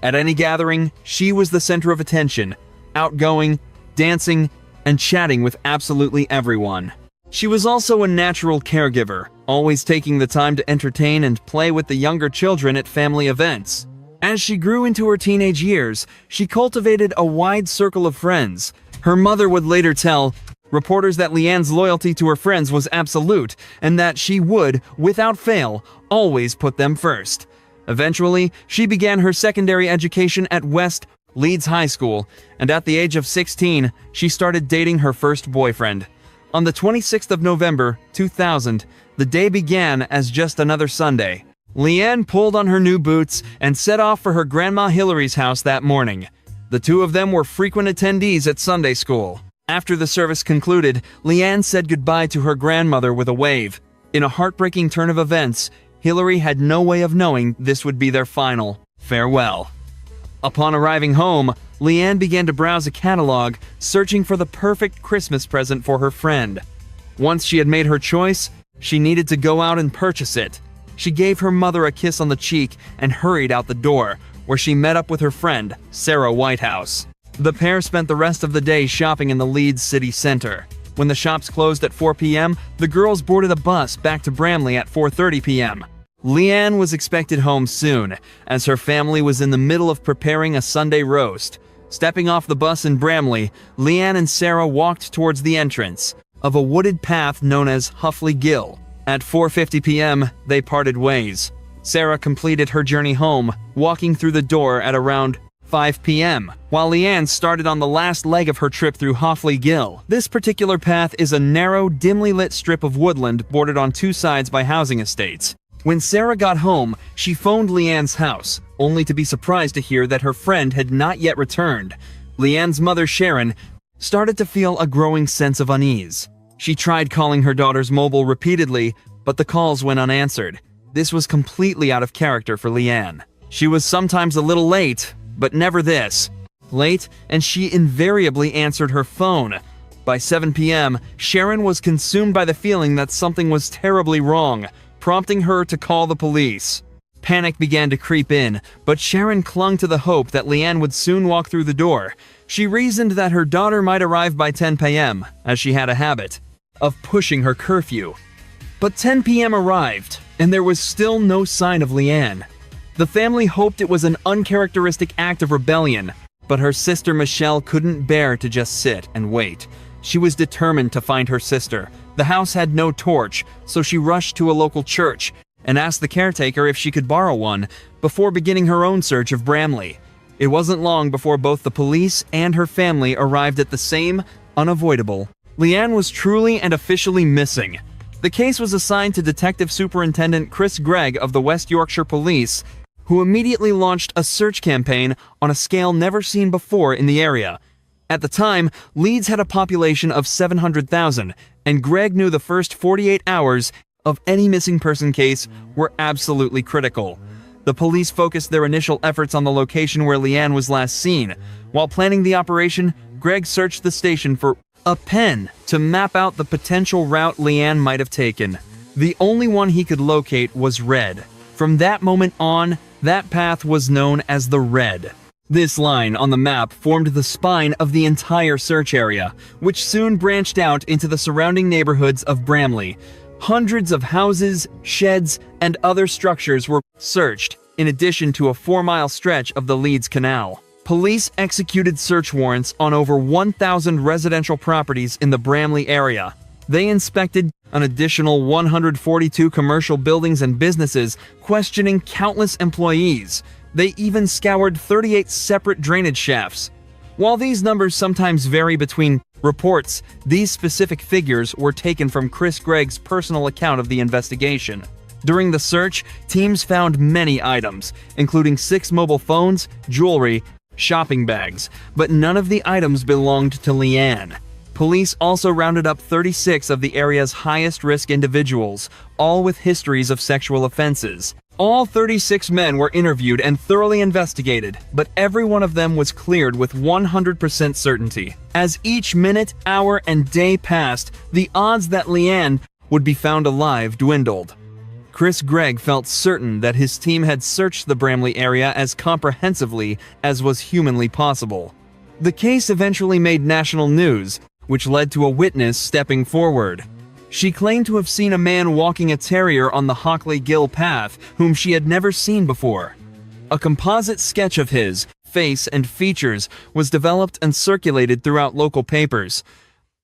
At any gathering, she was the center of attention, outgoing, dancing, and chatting with absolutely everyone. She was also a natural caregiver, always taking the time to entertain and play with the younger children at family events. As she grew into her teenage years, she cultivated a wide circle of friends. Her mother would later tell reporters that Leanne's loyalty to her friends was absolute, and that she would, without fail, always put them first. Eventually, she began her secondary education at West Leeds High School, and at the age of 16, she started dating her first boyfriend. On the 26th of November, 2000, the day began as just another Sunday. Leanne pulled on her new boots and set off for her grandma Hillary's house that morning. The two of them were frequent attendees at Sunday school. After the service concluded, Leanne said goodbye to her grandmother with a wave. In a heartbreaking turn of events, Hillary had no way of knowing this would be their final farewell. Upon arriving home, Leanne began to browse a catalog, searching for the perfect Christmas present for her friend. Once she had made her choice, she needed to go out and purchase it. She gave her mother a kiss on the cheek and hurried out the door, where she met up with her friend, Sarah Whitehouse. The pair spent the rest of the day shopping in the Leeds city center. When the shops closed at 4 p.m., the girls boarded a bus back to Bramley at 4:30 p.m. Leanne was expected home soon, as her family was in the middle of preparing a Sunday roast. Stepping off the bus in Bramley, Leanne and Sarah walked towards the entrance of a wooded path known as Huffley Gill. At 4:50 p.m., they parted ways. Sarah completed her journey home, walking through the door at around 5 p.m., while Leanne started on the last leg of her trip through Hoffley Gill. This particular path is a narrow, dimly lit strip of woodland bordered on two sides by housing estates. When Sarah got home, she phoned Leanne's house, only to be surprised to hear that her friend had not yet returned. Leanne's mother, Sharon, started to feel a growing sense of unease. She tried calling her daughter's mobile repeatedly, but the calls went unanswered. This was completely out of character for Leanne. She was sometimes a little late, but never this late, and she invariably answered her phone. By 7 p.m., Sharon was consumed by the feeling that something was terribly wrong, prompting her to call the police. Panic began to creep in, but Sharon clung to the hope that Leanne would soon walk through the door. She reasoned that her daughter might arrive by 10 p.m., as she had a habit of pushing her curfew. But 10 p.m. arrived, and there was still no sign of Leanne. The family hoped it was an uncharacteristic act of rebellion, but her sister Michelle couldn't bear to just sit and wait. She was determined to find her sister. The house had no torch, so she rushed to a local church and asked the caretaker if she could borrow one before beginning her own search of Bramley. It wasn't long before both the police and her family arrived at the same unavoidable. Leanne was truly and officially missing. The case was assigned to Detective Superintendent Chris Gregg of the West Yorkshire Police, who immediately launched a search campaign on a scale never seen before in the area. At the time, Leeds had a population of 700,000, and Gregg knew the first 48 hours of any missing person case were absolutely critical. The police focused their initial efforts on the location where Leanne was last seen. While planning the operation, Gregg searched the station for a pen to map out the potential route Leanne might have taken. The only one he could locate was red. From that moment on, that path was known as the Red. This line on the map formed the spine of the entire search area, which soon branched out into the surrounding neighborhoods of Bramley. Hundreds of houses, sheds, and other structures were searched, in addition to a 4-mile stretch of the Leeds Canal. Police executed search warrants on over 1,000 residential properties in the Bramley area. They inspected an additional 142 commercial buildings and businesses, questioning countless employees. They even scoured 38 separate drainage shafts. While these numbers sometimes vary between reports, these specific figures were taken from Chris Gregg's personal account of the investigation. During the search, teams found many items, including 6 mobile phones, jewelry, shopping bags, but none of the items belonged to Leanne. Police also rounded up 36 of the area's highest-risk individuals, all with histories of sexual offenses. All 36 men were interviewed and thoroughly investigated, but every one of them was cleared with 100% certainty. As each minute, hour, and day passed, the odds that Leanne would be found alive dwindled. Chris Gregg felt certain that his team had searched the Bramley area as comprehensively as was humanly possible. The case eventually made national news, which led to a witness stepping forward. She claimed to have seen a man walking a terrier on the Hockley Gill path whom she had never seen before. A composite sketch of his face and features was developed and circulated throughout local papers.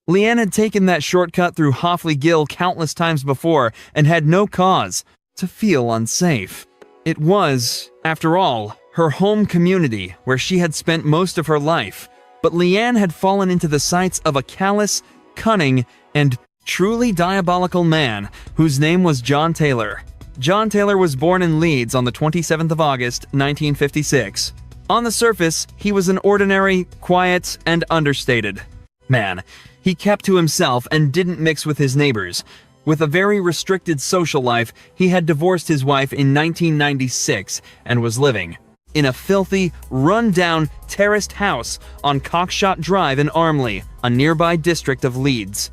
Leanne had taken that shortcut through Hockley Gill countless times before and had no cause to feel unsafe. It was, after all, her home community where she had spent most of her life, but Leanne had fallen into the sights of a callous, cunning, and truly diabolical man whose name was John Taylor. John Taylor was born in Leeds on the 27th of August, 1956. On the surface, he was an ordinary, quiet, and understated man. He kept to himself and didn't mix with his neighbors. With a very restricted social life, he had divorced his wife in 1996 and was living in a filthy, run-down, terraced house on Cockshot Drive in Armley, a nearby district of Leeds.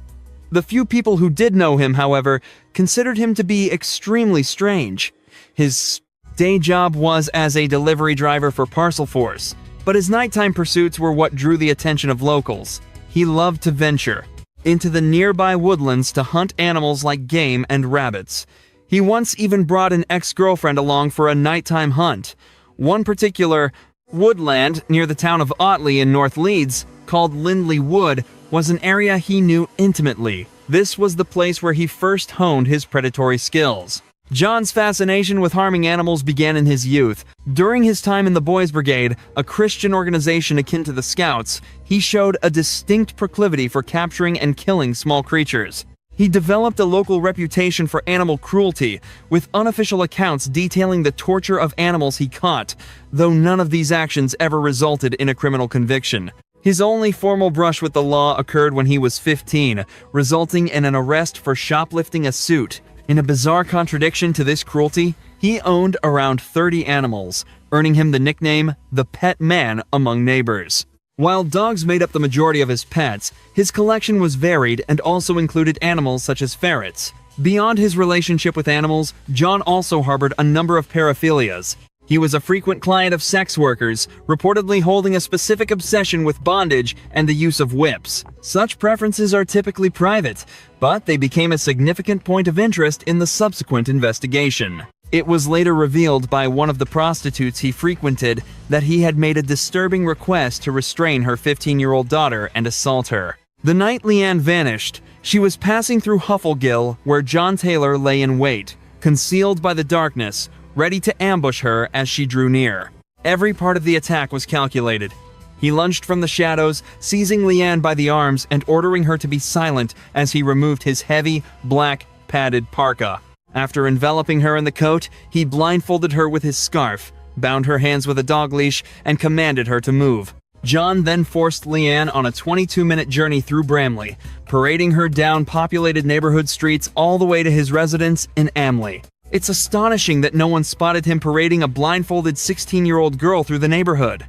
The few people who did know him, however, considered him to be extremely strange. His day job was as a delivery driver for Parcel Force, but his nighttime pursuits were what drew the attention of locals. He loved to venture into the nearby woodlands to hunt animals like game and rabbits. He once even brought an ex-girlfriend along for a nighttime hunt. One particular woodland near the town of Otley in North Leeds, called Lindley Wood, was an area he knew intimately. This was the place where he first honed his predatory skills. John's fascination with harming animals began in his youth. During his time in the Boys Brigade, a Christian organization akin to the Scouts, he showed a distinct proclivity for capturing and killing small creatures. He developed a local reputation for animal cruelty, with unofficial accounts detailing the torture of animals he caught, though none of these actions ever resulted in a criminal conviction. His only formal brush with the law occurred when he was 15, resulting in an arrest for shoplifting a suit. In a bizarre contradiction to this cruelty, he owned around 30 animals, earning him the nickname the Pet Man among neighbors. While dogs made up the majority of his pets, his collection was varied and also included animals such as ferrets. Beyond his relationship with animals, John also harbored a number of paraphilias. He was a frequent client of sex workers, reportedly holding a specific obsession with bondage and the use of whips. Such preferences are typically private, but they became a significant point of interest in the subsequent investigation. It was later revealed by one of the prostitutes he frequented that he had made a disturbing request to restrain her 15-year-old daughter and assault her. The night Leanne vanished, she was passing through Hufflegill, where John Taylor lay in wait, concealed by the darkness, ready to ambush her as she drew near. Every part of the attack was calculated. He lunged from the shadows, seizing Leanne by the arms and ordering her to be silent as he removed his heavy, black, padded parka. After enveloping her in the coat, he blindfolded her with his scarf, bound her hands with a dog leash, and commanded her to move. John then forced Leanne on a 22-minute journey through Bramley, parading her down populated neighborhood streets all the way to his residence in Amley. It's astonishing that no one spotted him parading a blindfolded 16-year-old girl through the neighborhood.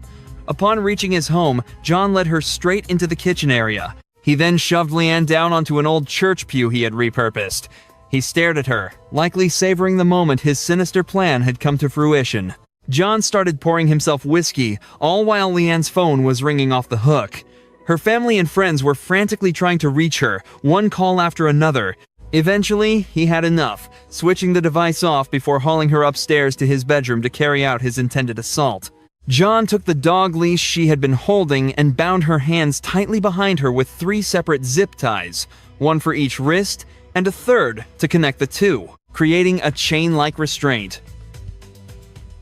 Upon reaching his home, John led her straight into the kitchen area. He then shoved Leanne down onto an old church pew he had repurposed. He stared at her, likely savoring the moment his sinister plan had come to fruition. John started pouring himself whiskey, all while Leanne's phone was ringing off the hook. Her family and friends were frantically trying to reach her, one call after another. Eventually, he had enough, switching the device off before hauling her upstairs to his bedroom to carry out his intended assault. John took the dog leash she had been holding and bound her hands tightly behind her with 3 separate zip ties, one for each wrist and a third to connect the two, creating a chain-like restraint.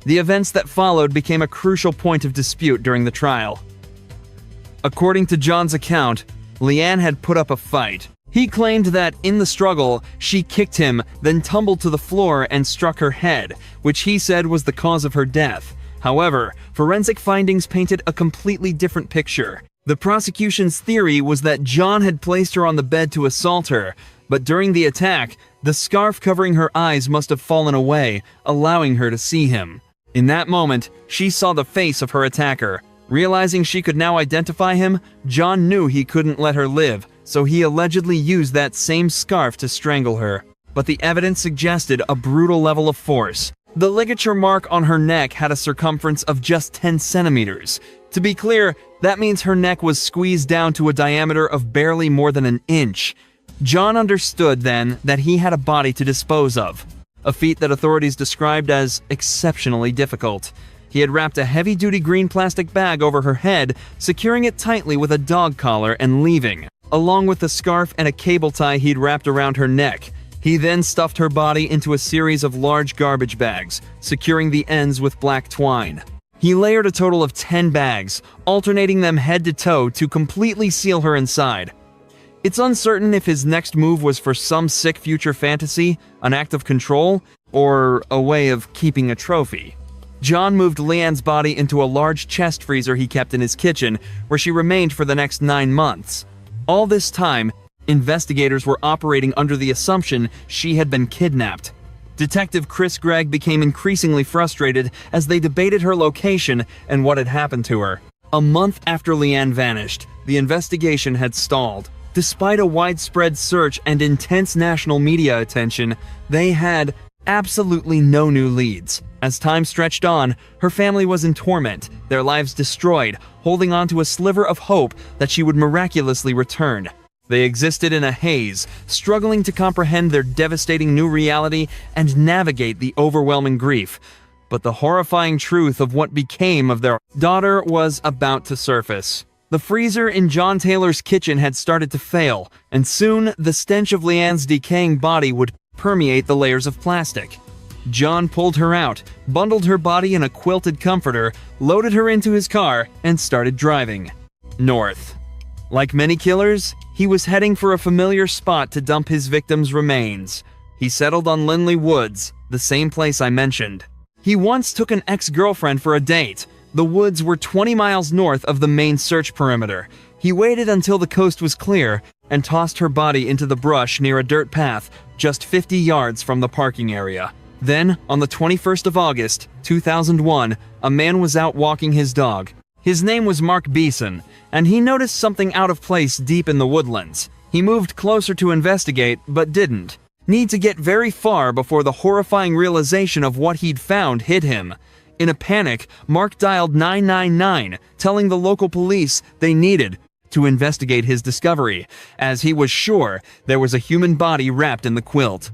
The events that followed became a crucial point of dispute during the trial. According to John's account, Leanne had put up a fight. He claimed that, in the struggle, she kicked him, then tumbled to the floor and struck her head, which he said was the cause of her death. However, forensic findings painted a completely different picture. The prosecution's theory was that John had placed her on the bed to assault her, but during the attack, the scarf covering her eyes must have fallen away, allowing her to see him. In that moment, she saw the face of her attacker. Realizing she could now identify him, John knew he couldn't let her live, so he allegedly used that same scarf to strangle her. But the evidence suggested a brutal level of force. The ligature mark on her neck had a circumference of just 10 centimeters, To be clear, that means her neck was squeezed down to a diameter of barely more than an inch. John understood then that he had a body to dispose of, a feat that authorities described as exceptionally difficult. He had wrapped a heavy-duty green plastic bag over her head, securing it tightly with a dog collar and leaving, along with a scarf and a cable tie he'd wrapped around her neck. He then stuffed her body into a series of large garbage bags, securing the ends with black twine. He layered a total of 10 bags, alternating them head to toe to completely seal her inside. It's uncertain if his next move was for some sick future fantasy, an act of control, or a way of keeping a trophy. John moved Leanne's body into a large chest freezer he kept in his kitchen, where she remained for the next 9 months. All this time, investigators were operating under the assumption she had been kidnapped. Detective Chris Gregg became increasingly frustrated as they debated her location and what had happened to her. A month after Leanne vanished, the investigation had stalled. Despite a widespread search and intense national media attention, they had absolutely no new leads. As time stretched on, her family was in torment, their lives destroyed, holding on to a sliver of hope that she would miraculously return. They existed in a haze, struggling to comprehend their devastating new reality and navigate the overwhelming grief. But the horrifying truth of what became of their daughter was about to surface. The freezer in John Taylor's kitchen had started to fail, and soon the stench of Leanne's decaying body would permeate the layers of plastic. John pulled her out, bundled her body in a quilted comforter, loaded her into his car, and started driving north. Like many killers, he was heading for a familiar spot to dump his victim's remains. He settled on Linley Woods, the same place I mentioned. He once took an ex-girlfriend for a date. The woods were 20 miles north of the main search perimeter. He waited until the coast was clear and tossed her body into the brush near a dirt path just 50 yards from the parking area. Then, on the 21st of August, 2001, a man was out walking his dog. His name was Mark Beeson, and he noticed something out of place deep in the woodlands. He moved closer to investigate, but didn't need to get very far before the horrifying realization of what he'd found hit him. In a panic, Mark dialed 999, telling the local police they needed to investigate his discovery, as he was sure there was a human body wrapped in the quilt.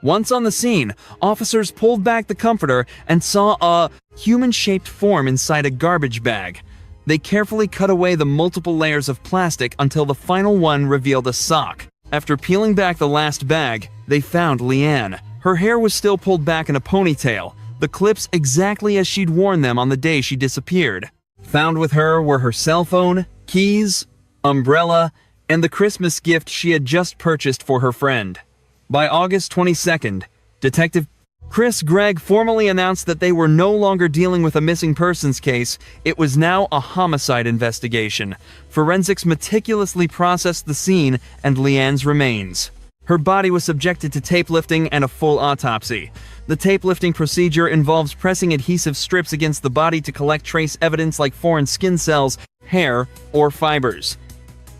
Once on the scene, officers pulled back the comforter and saw a human-shaped form inside a garbage bag. They carefully cut away the multiple layers of plastic until the final one revealed a sock. After peeling back the last bag, they found Leanne. Her hair was still pulled back in a ponytail, the clips exactly as she'd worn them on the day she disappeared. Found with her were her cell phone, keys, umbrella, and the Christmas gift she had just purchased for her friend. By August 22nd, Detective Chris Gregg formally announced that they were no longer dealing with a missing persons case. It was now a homicide investigation. Forensics meticulously processed the scene and Leanne's remains. Her body was subjected to tape lifting and a full autopsy. The tape lifting procedure involves pressing adhesive strips against the body to collect trace evidence like foreign skin cells, hair, or fibers.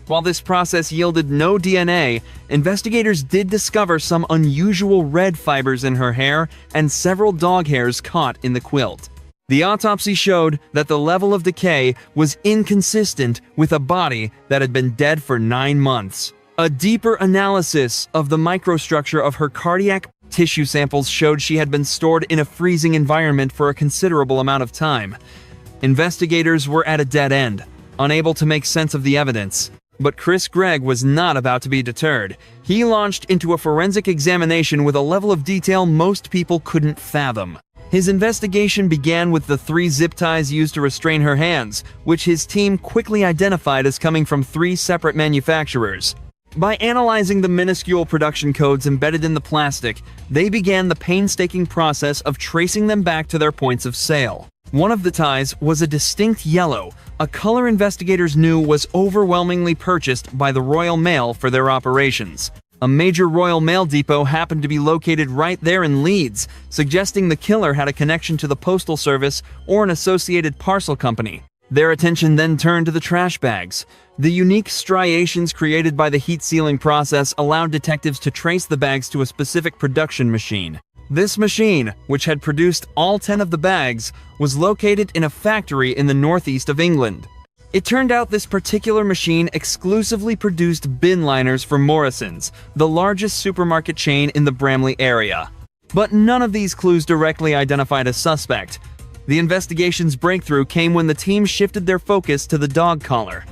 While this process yielded no DNA, investigators did discover some unusual red fibers in her hair and several dog hairs caught in the quilt. The autopsy showed that the level of decay was inconsistent with a body that had been dead for 9 months. A deeper analysis of the microstructure of her cardiac tissue samples showed she had been stored in a freezing environment for a considerable amount of time. Investigators were at a dead end, unable to make sense of the evidence. But Chris Gregg was not about to be deterred. He launched into a forensic examination with a level of detail most people couldn't fathom. His investigation began with the 3 zip ties used to restrain her hands, which his team quickly identified as coming from 3 separate manufacturers. By analyzing the minuscule production codes embedded in the plastic, they began the painstaking process of tracing them back to their points of sale. One of the ties was a distinct yellow, a color investigators knew was overwhelmingly purchased by the Royal Mail for their operations. A major Royal Mail depot happened to be located right there in Leeds, suggesting the killer had a connection to the Postal Service or an associated parcel company. Their attention then turned to the trash bags. The unique striations created by the heat sealing process allowed detectives to trace the bags to a specific production machine. This machine, which had produced all 10 of the bags, was located in a factory in the northeast of England. It turned out this particular machine exclusively produced bin liners for Morrison's, the largest supermarket chain in the Bramley area. But none of these clues directly identified a suspect. The investigation's breakthrough came when the team shifted their focus to the dog collar.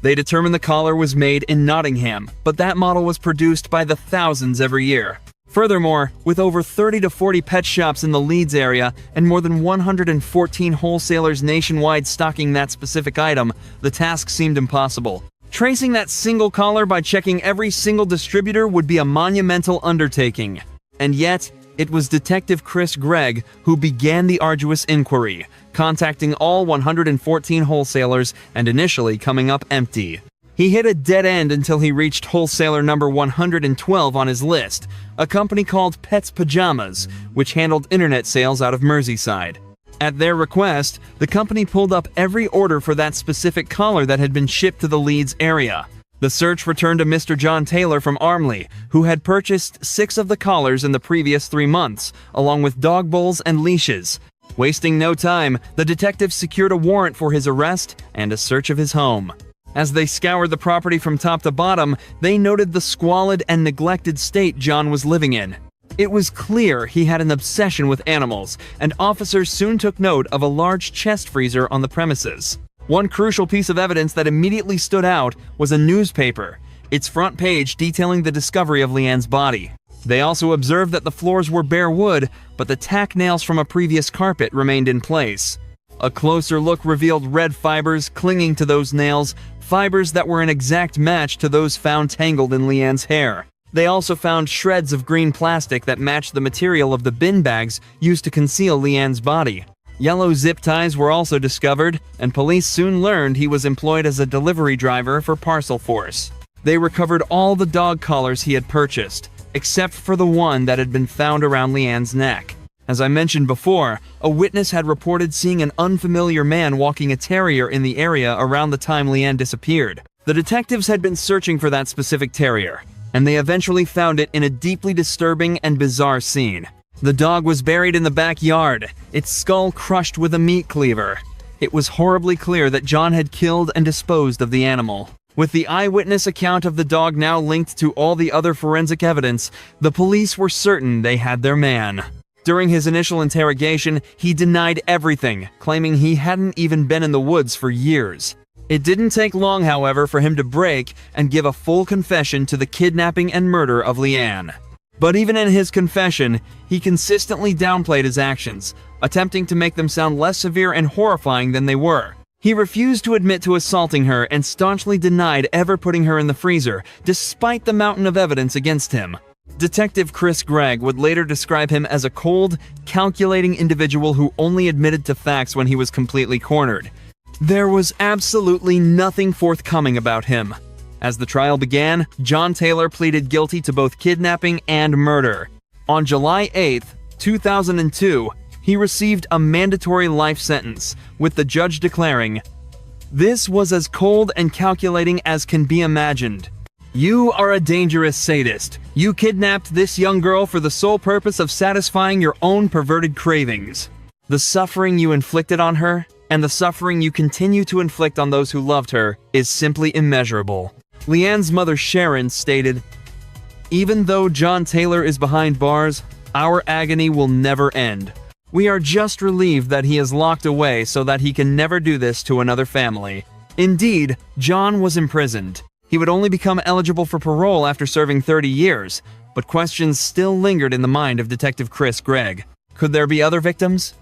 They determined the collar was made in Nottingham, but that model was produced by the thousands every year. Furthermore, with over 30 to 40 pet shops in the Leeds area and more than 114 wholesalers nationwide stocking that specific item, the task seemed impossible. Tracing that single collar by checking every single distributor would be a monumental undertaking. And yet, it was Detective Chris Gregg who began the arduous inquiry, contacting all 114 wholesalers and initially coming up empty. He hit a dead end until he reached wholesaler number 112 on his list, a company called Pets Pajamas, which handled internet sales out of Merseyside. At their request, the company pulled up every order for that specific collar that had been shipped to the Leeds area. The search returned to Mr. John Taylor from Armley, who had purchased 6 of the collars in the previous 3 months, along with dog bowls and leashes. Wasting no time, the detectives secured a warrant for his arrest and a search of his home. As they scoured the property from top to bottom, they noted the squalid and neglected state John was living in. It was clear he had an obsession with animals, and officers soon took note of a large chest freezer on the premises. One crucial piece of evidence that immediately stood out was a newspaper, its front page detailing the discovery of Leanne's body. They also observed that the floors were bare wood, but the tack nails from a previous carpet remained in place. A closer look revealed red fibers clinging to those nails, fibers that were an exact match to those found tangled in Leanne's hair. They also found shreds of green plastic that matched the material of the bin bags used to conceal Leanne's body. Yellow zip ties were also discovered, and police soon learned he was employed as a delivery driver for Parcel Force. They recovered all the dog collars he had purchased, except for the one that had been found around Leanne's neck. As I mentioned before, a witness had reported seeing an unfamiliar man walking a terrier in the area around the time Leanne disappeared. The detectives had been searching for that specific terrier, and they eventually found it in a deeply disturbing and bizarre scene. The dog was buried in the backyard, its skull crushed with a meat cleaver. It was horribly clear that John had killed and disposed of the animal. With the eyewitness account of the dog now linked to all the other forensic evidence, the police were certain they had their man. During his initial interrogation, he denied everything, claiming he hadn't even been in the woods for years. It didn't take long, however, for him to break and give a full confession to the kidnapping and murder of Leanne. But even in his confession, he consistently downplayed his actions, attempting to make them sound less severe and horrifying than they were. He refused to admit to assaulting her and staunchly denied ever putting her in the freezer, despite the mountain of evidence against him. Detective Chris Gregg would later describe him as a cold, calculating individual who only admitted to facts when he was completely cornered. There was absolutely nothing forthcoming about him. As the trial began, John Taylor pleaded guilty to both kidnapping and murder. On July 8, 2002, he received a mandatory life sentence, with the judge declaring, "This was as cold and calculating as can be imagined. You are a dangerous sadist. You kidnapped this young girl for the sole purpose of satisfying your own perverted cravings. The suffering you inflicted on her, and the suffering you continue to inflict on those who loved her, is simply immeasurable." Leanne's mother Sharon stated, "Even though John Taylor is behind bars, our agony will never end. We are just relieved that he is locked away so that he can never do this to another family." Indeed, John was imprisoned. He would only become eligible for parole after serving 30 years, but questions still lingered in the mind of Detective Chris Gregg. Could there be other victims?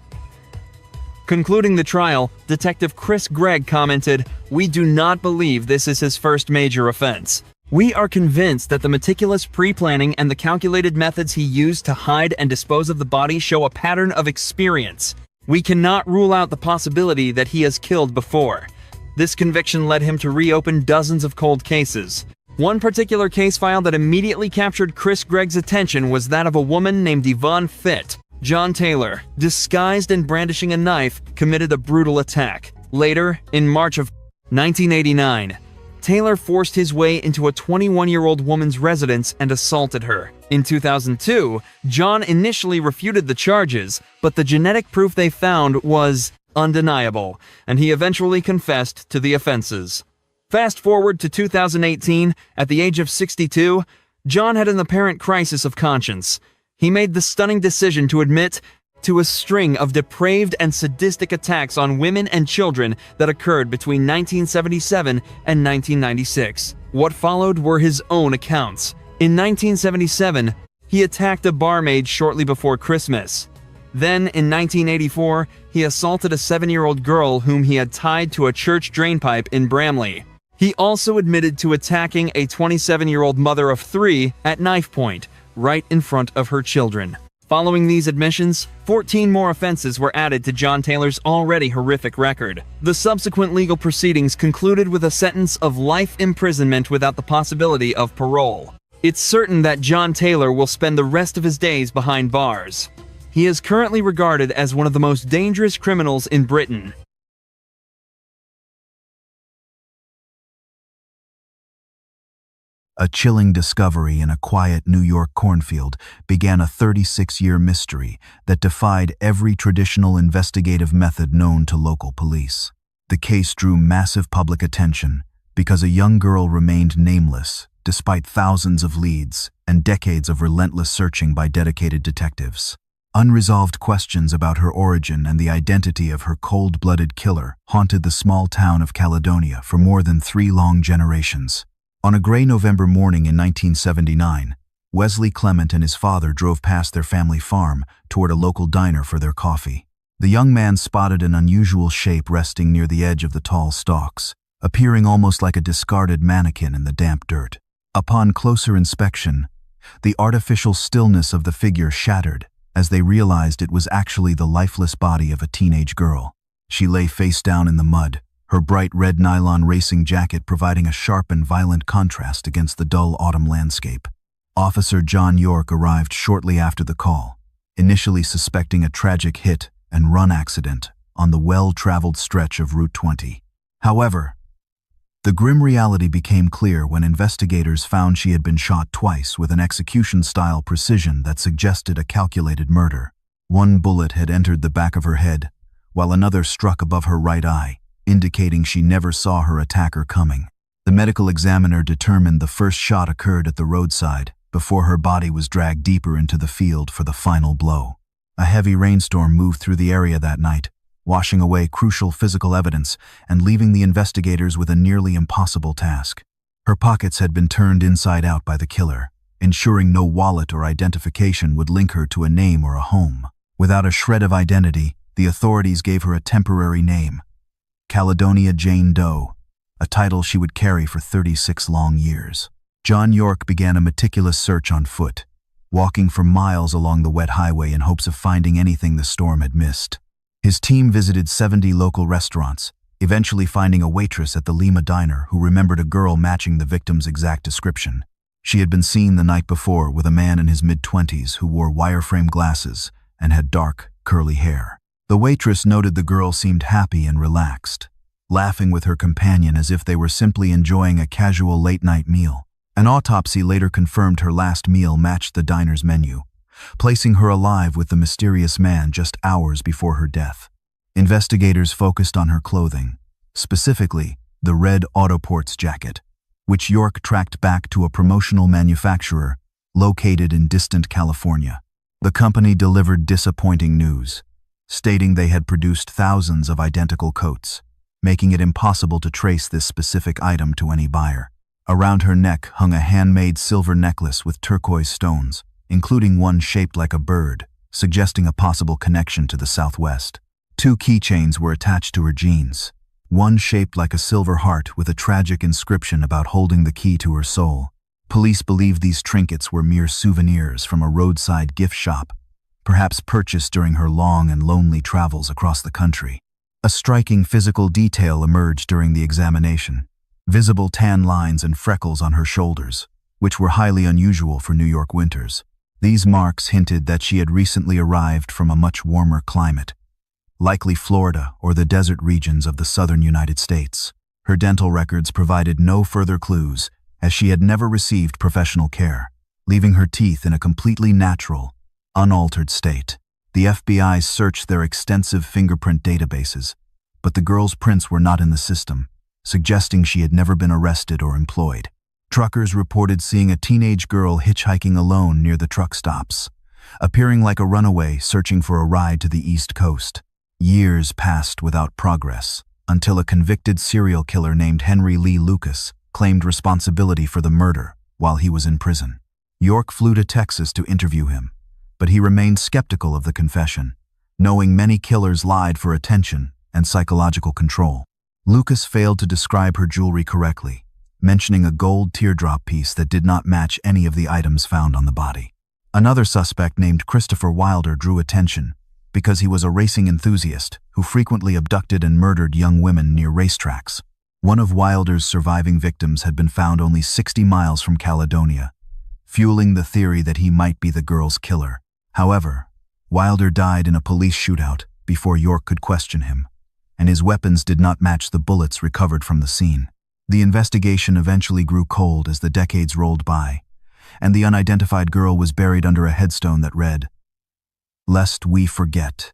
Concluding the trial, Detective Chris Gregg commented, "We do not believe this is his first major offense. We are convinced that the meticulous pre-planning and the calculated methods he used to hide and dispose of the body show a pattern of experience. We cannot rule out the possibility that he has killed before." This conviction led him to reopen dozens of cold cases. One particular case file that immediately captured Chris Gregg's attention was that of a woman named Yvonne Fitt. John Taylor, disguised and brandishing a knife, committed a brutal attack. Later, in March of 1989, Taylor forced his way into a 21-year-old woman's residence and assaulted her. In 2002, John initially refuted the charges, but the genetic proof they found was undeniable, and he eventually confessed to the offenses. Fast forward to 2018, at the age of 62, John had an apparent crisis of conscience. He made the stunning decision to admit to a string of depraved and sadistic attacks on women and children that occurred between 1977 and 1996. What followed were his own accounts. In 1977, he attacked a barmaid shortly before Christmas. Then, in 1984, he assaulted a 7-year-old girl whom he had tied to a church drainpipe in Bramley. He also admitted to attacking a 27-year-old mother of 3 at knife point, right in front of her children. Following these admissions, 14 more offenses were added to John Taylor's already horrific record. The subsequent legal proceedings concluded with a sentence of life imprisonment without the possibility of parole. It's certain that John Taylor will spend the rest of his days behind bars. He is currently regarded as one of the most dangerous criminals in Britain. A chilling discovery in a quiet New York cornfield began a 36-year mystery that defied every traditional investigative method known to local police. The case drew massive public attention because a young girl remained nameless despite thousands of leads and decades of relentless searching by dedicated detectives. Unresolved questions about her origin and the identity of her cold-blooded killer haunted the small town of Caledonia for more than 3 long generations. On a gray November morning in 1979, Wesley Clement and his father drove past their family farm toward a local diner for their coffee. The young man spotted an unusual shape resting near the edge of the tall stalks, appearing almost like a discarded mannequin in the damp dirt. Upon closer inspection, the artificial stillness of the figure shattered as they realized it was actually the lifeless body of a teenage girl. She lay face down in the mud, her bright red nylon racing jacket providing a sharp and violent contrast against the dull autumn landscape. Officer John York arrived shortly after the call, initially suspecting a tragic hit-and-run accident on the well-traveled stretch of Route 20. However, the grim reality became clear when investigators found she had been shot twice with an execution-style precision that suggested a calculated murder. One bullet had entered the back of her head, while another struck above her right eye, indicating she never saw her attacker coming. The medical examiner determined the first shot occurred at the roadside, before her body was dragged deeper into the field for the final blow. A heavy rainstorm moved through the area that night, washing away crucial physical evidence and leaving the investigators with a nearly impossible task. Her pockets had been turned inside out by the killer, ensuring no wallet or identification would link her to a name or a home. Without a shred of identity, the authorities gave her a temporary name, Caledonia Jane Doe, a title she would carry for 36 long years. John York began a meticulous search on foot, walking for miles along the wet highway in hopes of finding anything the storm had missed. His team visited 70 local restaurants, eventually finding a waitress at the Lima Diner who remembered a girl matching the victim's exact description. She had been seen the night before with a man in his mid-20s who wore wireframe glasses and had dark, curly hair. The waitress noted the girl seemed happy and relaxed, laughing with her companion as if they were simply enjoying a casual late-night meal. An autopsy later confirmed her last meal matched the diner's menu, placing her alive with the mysterious man just hours before her death. Investigators focused on her clothing, specifically the red Autoports jacket, which York tracked back to a promotional manufacturer located in distant California. The company delivered disappointing news, stating they had produced thousands of identical coats, making it impossible to trace this specific item to any buyer. Around her neck hung a handmade silver necklace with turquoise stones, including one shaped like a bird, suggesting a possible connection to the Southwest. 2 keychains were attached to her jeans, one shaped like a silver heart with a tragic inscription about holding the key to her soul. Police believed these trinkets were mere souvenirs from a roadside gift shop, perhaps purchased during her long and lonely travels across the country. A striking physical detail emerged during the examination: visible tan lines and freckles on her shoulders, which were highly unusual for New York winters. These marks hinted that she had recently arrived from a much warmer climate, likely Florida or the desert regions of the southern United States. Her dental records provided no further clues, as she had never received professional care, leaving her teeth in a completely natural, unaltered state. The FBI searched their extensive fingerprint databases, but the girl's prints were not in the system, suggesting she had never been arrested or employed. Truckers reported seeing a teenage girl hitchhiking alone near the truck stops, appearing like a runaway searching for a ride to the East Coast. Years passed without progress, until a convicted serial killer named Henry Lee Lucas claimed responsibility for the murder while he was in prison. York flew to Texas to interview him, but he remained skeptical of the confession, knowing many killers lied for attention and psychological control. Lucas failed to describe her jewelry correctly, mentioning a gold teardrop piece that did not match any of the items found on the body. Another suspect named Christopher Wilder drew attention because he was a racing enthusiast who frequently abducted and murdered young women near racetracks. One of Wilder's surviving victims had been found only 60 miles from Caledonia, fueling the theory that he might be the girl's killer. However, Wilder died in a police shootout before York could question him, and his weapons did not match the bullets recovered from the scene. The investigation eventually grew cold as the decades rolled by, and the unidentified girl was buried under a headstone that read, "Lest we forget."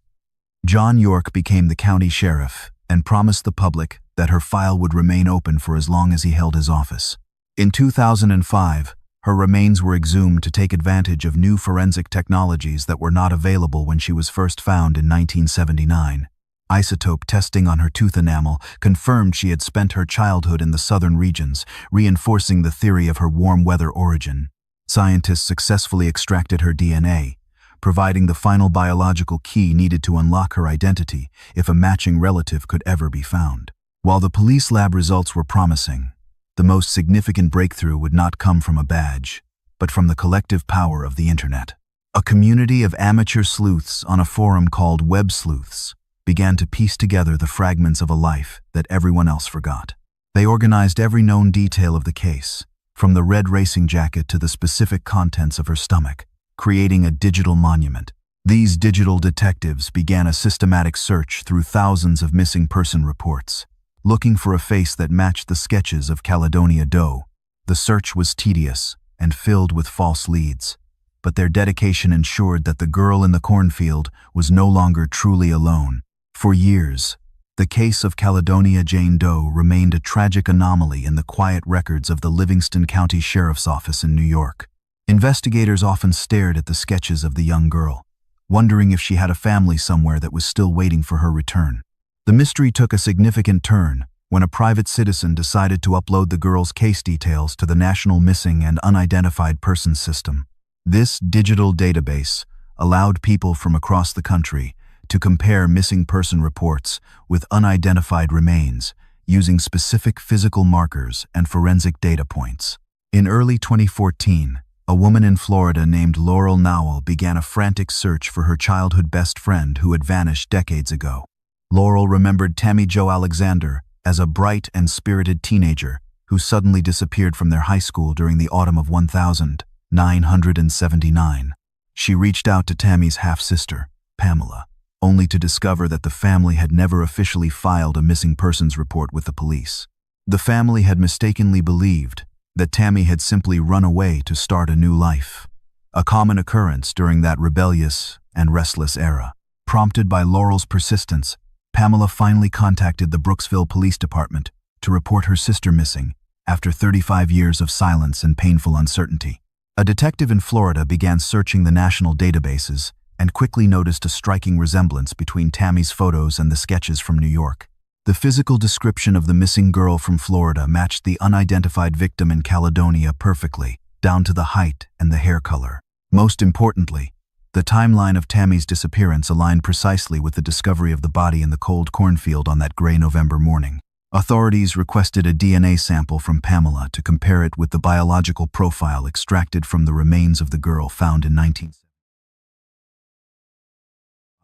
John York became the county sheriff and promised the public that her file would remain open for as long as he held his office. In 2005, her remains were exhumed to take advantage of new forensic technologies that were not available when she was first found in 1979. Isotope testing on her tooth enamel confirmed she had spent her childhood in the southern regions, reinforcing the theory of her warm weather origin. Scientists successfully extracted her DNA, providing the final biological key needed to unlock her identity if a matching relative could ever be found. While the police lab results were promising, the most significant breakthrough would not come from a badge, but from the collective power of the internet. A community of amateur sleuths on a forum called Web Sleuths began to piece together the fragments of a life that everyone else forgot. They organized every known detail of the case, from the red racing jacket to the specific contents of her stomach, creating a digital monument. These digital detectives began a systematic search through thousands of missing person reports, looking for a face that matched the sketches of Caledonia Doe. The search was tedious and filled with false leads, but their dedication ensured that the girl in the cornfield was no longer truly alone. For years, the case of Caledonia Jane Doe remained a tragic anomaly in the quiet records of the Livingston County Sheriff's Office in New York. Investigators often stared at the sketches of the young girl, wondering if she had a family somewhere that was still waiting for her return. The mystery took a significant turn when a private citizen decided to upload the girl's case details to the National Missing and Unidentified Persons System. This digital database allowed people from across the country to compare missing person reports with unidentified remains using specific physical markers and forensic data points. In early 2014, a woman in Florida named Laurel Nowell began a frantic search for her childhood best friend who had vanished decades ago. Laurel remembered Tammy Jo Alexander as a bright and spirited teenager who suddenly disappeared from their high school during the autumn of 1979. She reached out to Tammy's half-sister, Pamela, only to discover that the family had never officially filed a missing persons report with the police. The family had mistakenly believed that Tammy had simply run away to start a new life, a common occurrence during that rebellious and restless era. Prompted by Laurel's persistence, Pamela finally contacted the Brooksville Police Department to report her sister missing after 35 years of silence and painful uncertainty. A detective in Florida began searching the national databases and quickly noticed a striking resemblance between Tammy's photos and the sketches from New York. The physical description of the missing girl from Florida matched the unidentified victim in Caledonia perfectly, down to the height and the hair color. Most importantly, the timeline of Tammy's disappearance aligned precisely with the discovery of the body in the cold cornfield on that gray November morning. Authorities requested a DNA sample from Pamela to compare it with the biological profile extracted from the remains of the girl found in 1970.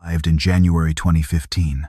Arrived in January 2015,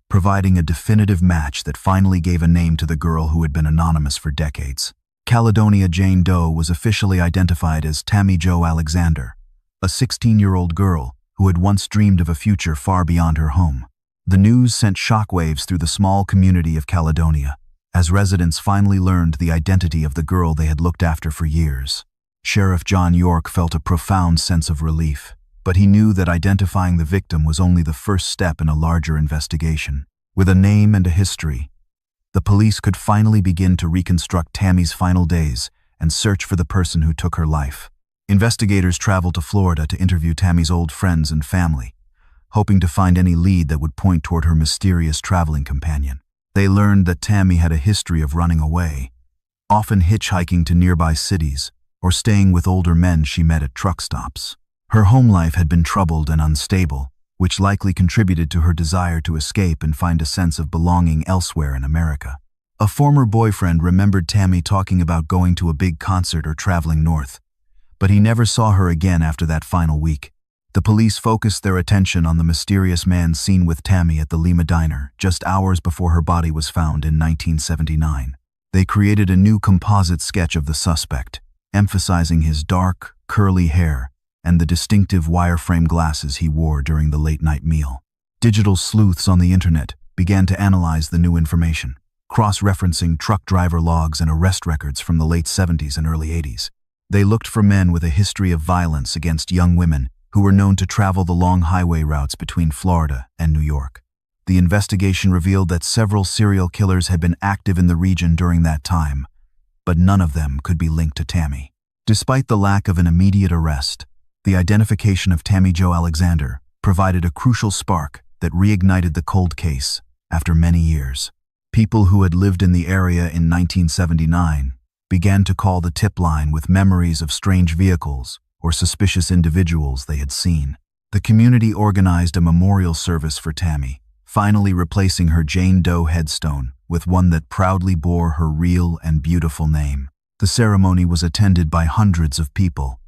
providing a definitive match that finally gave a name to the girl who had been anonymous for decades. Caledonia Jane Doe was officially identified as Tammy Jo Alexander, a 16-year-old girl who had once dreamed of a future far beyond her home. The news sent shockwaves through the small community of Caledonia, as residents finally learned the identity of the girl they had looked after for years. Sheriff John York felt a profound sense of relief, but he knew that identifying the victim was only the first step in a larger investigation. With a name and a history, the police could finally begin to reconstruct Tammy's final days and search for the person who took her life. Investigators traveled to Florida to interview Tammy's old friends and family, hoping to find any lead that would point toward her mysterious traveling companion. They learned that Tammy had a history of running away, often hitchhiking to nearby cities or staying with older men she met at truck stops. Her home life had been troubled and unstable, which likely contributed to her desire to escape and find a sense of belonging elsewhere in America. A former boyfriend remembered Tammy talking about going to a big concert or traveling north, but he never saw her again after that final week. The police focused their attention on the mysterious man seen with Tammy at the Lima Diner just hours before her body was found in 1979. They created a new composite sketch of the suspect, emphasizing his dark, curly hair and the distinctive wireframe glasses he wore during the late-night meal. Digital sleuths on the internet began to analyze the new information, cross-referencing truck driver logs and arrest records from the late 70s and early 80s. They looked for men with a history of violence against young women who were known to travel the long highway routes between Florida and New York. The investigation revealed that several serial killers had been active in the region during that time, but none of them could be linked to Tammy. Despite the lack of an immediate arrest, the identification of Tammy Jo Alexander provided a crucial spark that reignited the cold case after many years. People who had lived in the area in 1979 began to call the tip line with memories of strange vehicles or suspicious individuals they had seen. The community organized a memorial service for Tammy, finally replacing her Jane Doe headstone with one that proudly bore her real and beautiful name. The ceremony was attended by hundreds of people,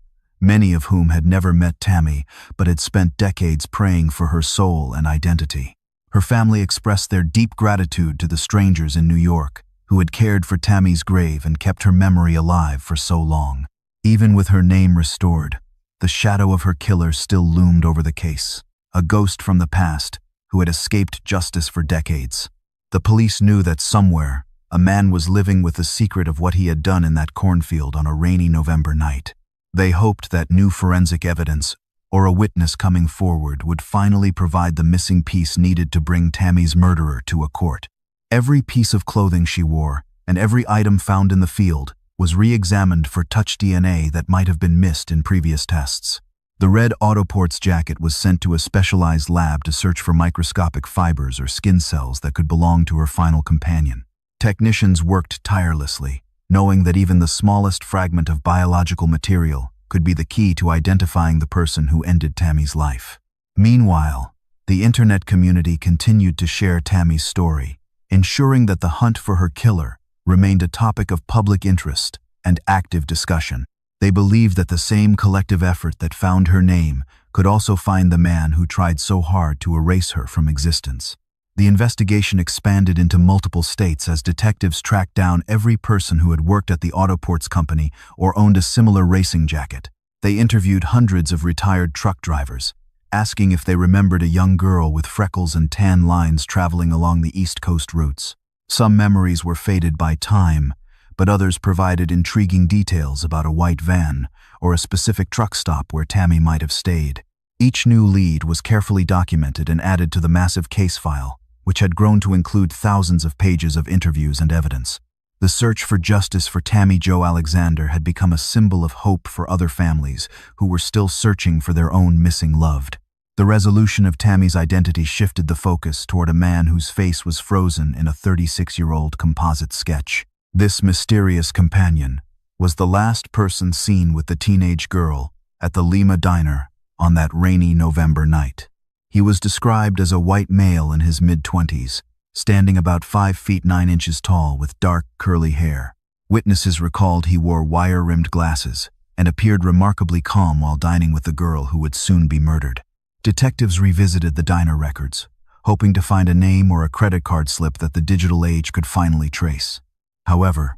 many of whom had never met Tammy but had spent decades praying for her soul and identity. Her family expressed their deep gratitude to the strangers in New York who had cared for Tammy's grave and kept her memory alive for so long. Even with her name restored, the shadow of her killer still loomed over the case, a ghost from the past who had escaped justice for decades. The police knew that somewhere, a man was living with the secret of what he had done in that cornfield on a rainy November night. They hoped that new forensic evidence, or a witness coming forward, would finally provide the missing piece needed to bring Tammy's murderer to a court. Every piece of clothing she wore, and every item found in the field, was re-examined for touch DNA that might have been missed in previous tests. The red Autoports jacket was sent to a specialized lab to search for microscopic fibers or skin cells that could belong to her final companion. Technicians worked tirelessly, knowing that even the smallest fragment of biological material could be the key to identifying the person who ended Tammy's life. Meanwhile, the internet community continued to share Tammy's story, ensuring that the hunt for her killer remained a topic of public interest and active discussion. They believed that the same collective effort that found her name could also find the man who tried so hard to erase her from existence. The investigation expanded into multiple states as detectives tracked down every person who had worked at the Autoports company or owned a similar racing jacket. They interviewed hundreds of retired truck drivers, asking if they remembered a young girl with freckles and tan lines traveling along the East Coast routes. Some memories were faded by time, but others provided intriguing details about a white van or a specific truck stop where Tammy might have stayed. Each new lead was carefully documented and added to the massive case file, which had grown to include thousands of pages of interviews and evidence. The search for justice for Tammy Jo Alexander had become a symbol of hope for other families who were still searching for their own missing loved. The resolution of Tammy's identity shifted the focus toward a man whose face was frozen in a 36-year-old composite sketch. This mysterious companion was the last person seen with the teenage girl at the Lima Diner on that rainy November night. He was described as a white male in his mid-20s, standing about 5 feet 9 inches tall with dark, curly hair. Witnesses recalled he wore wire-rimmed glasses and appeared remarkably calm while dining with the girl who would soon be murdered. Detectives revisited the diner records, hoping to find a name or a credit card slip that the digital age could finally trace. However,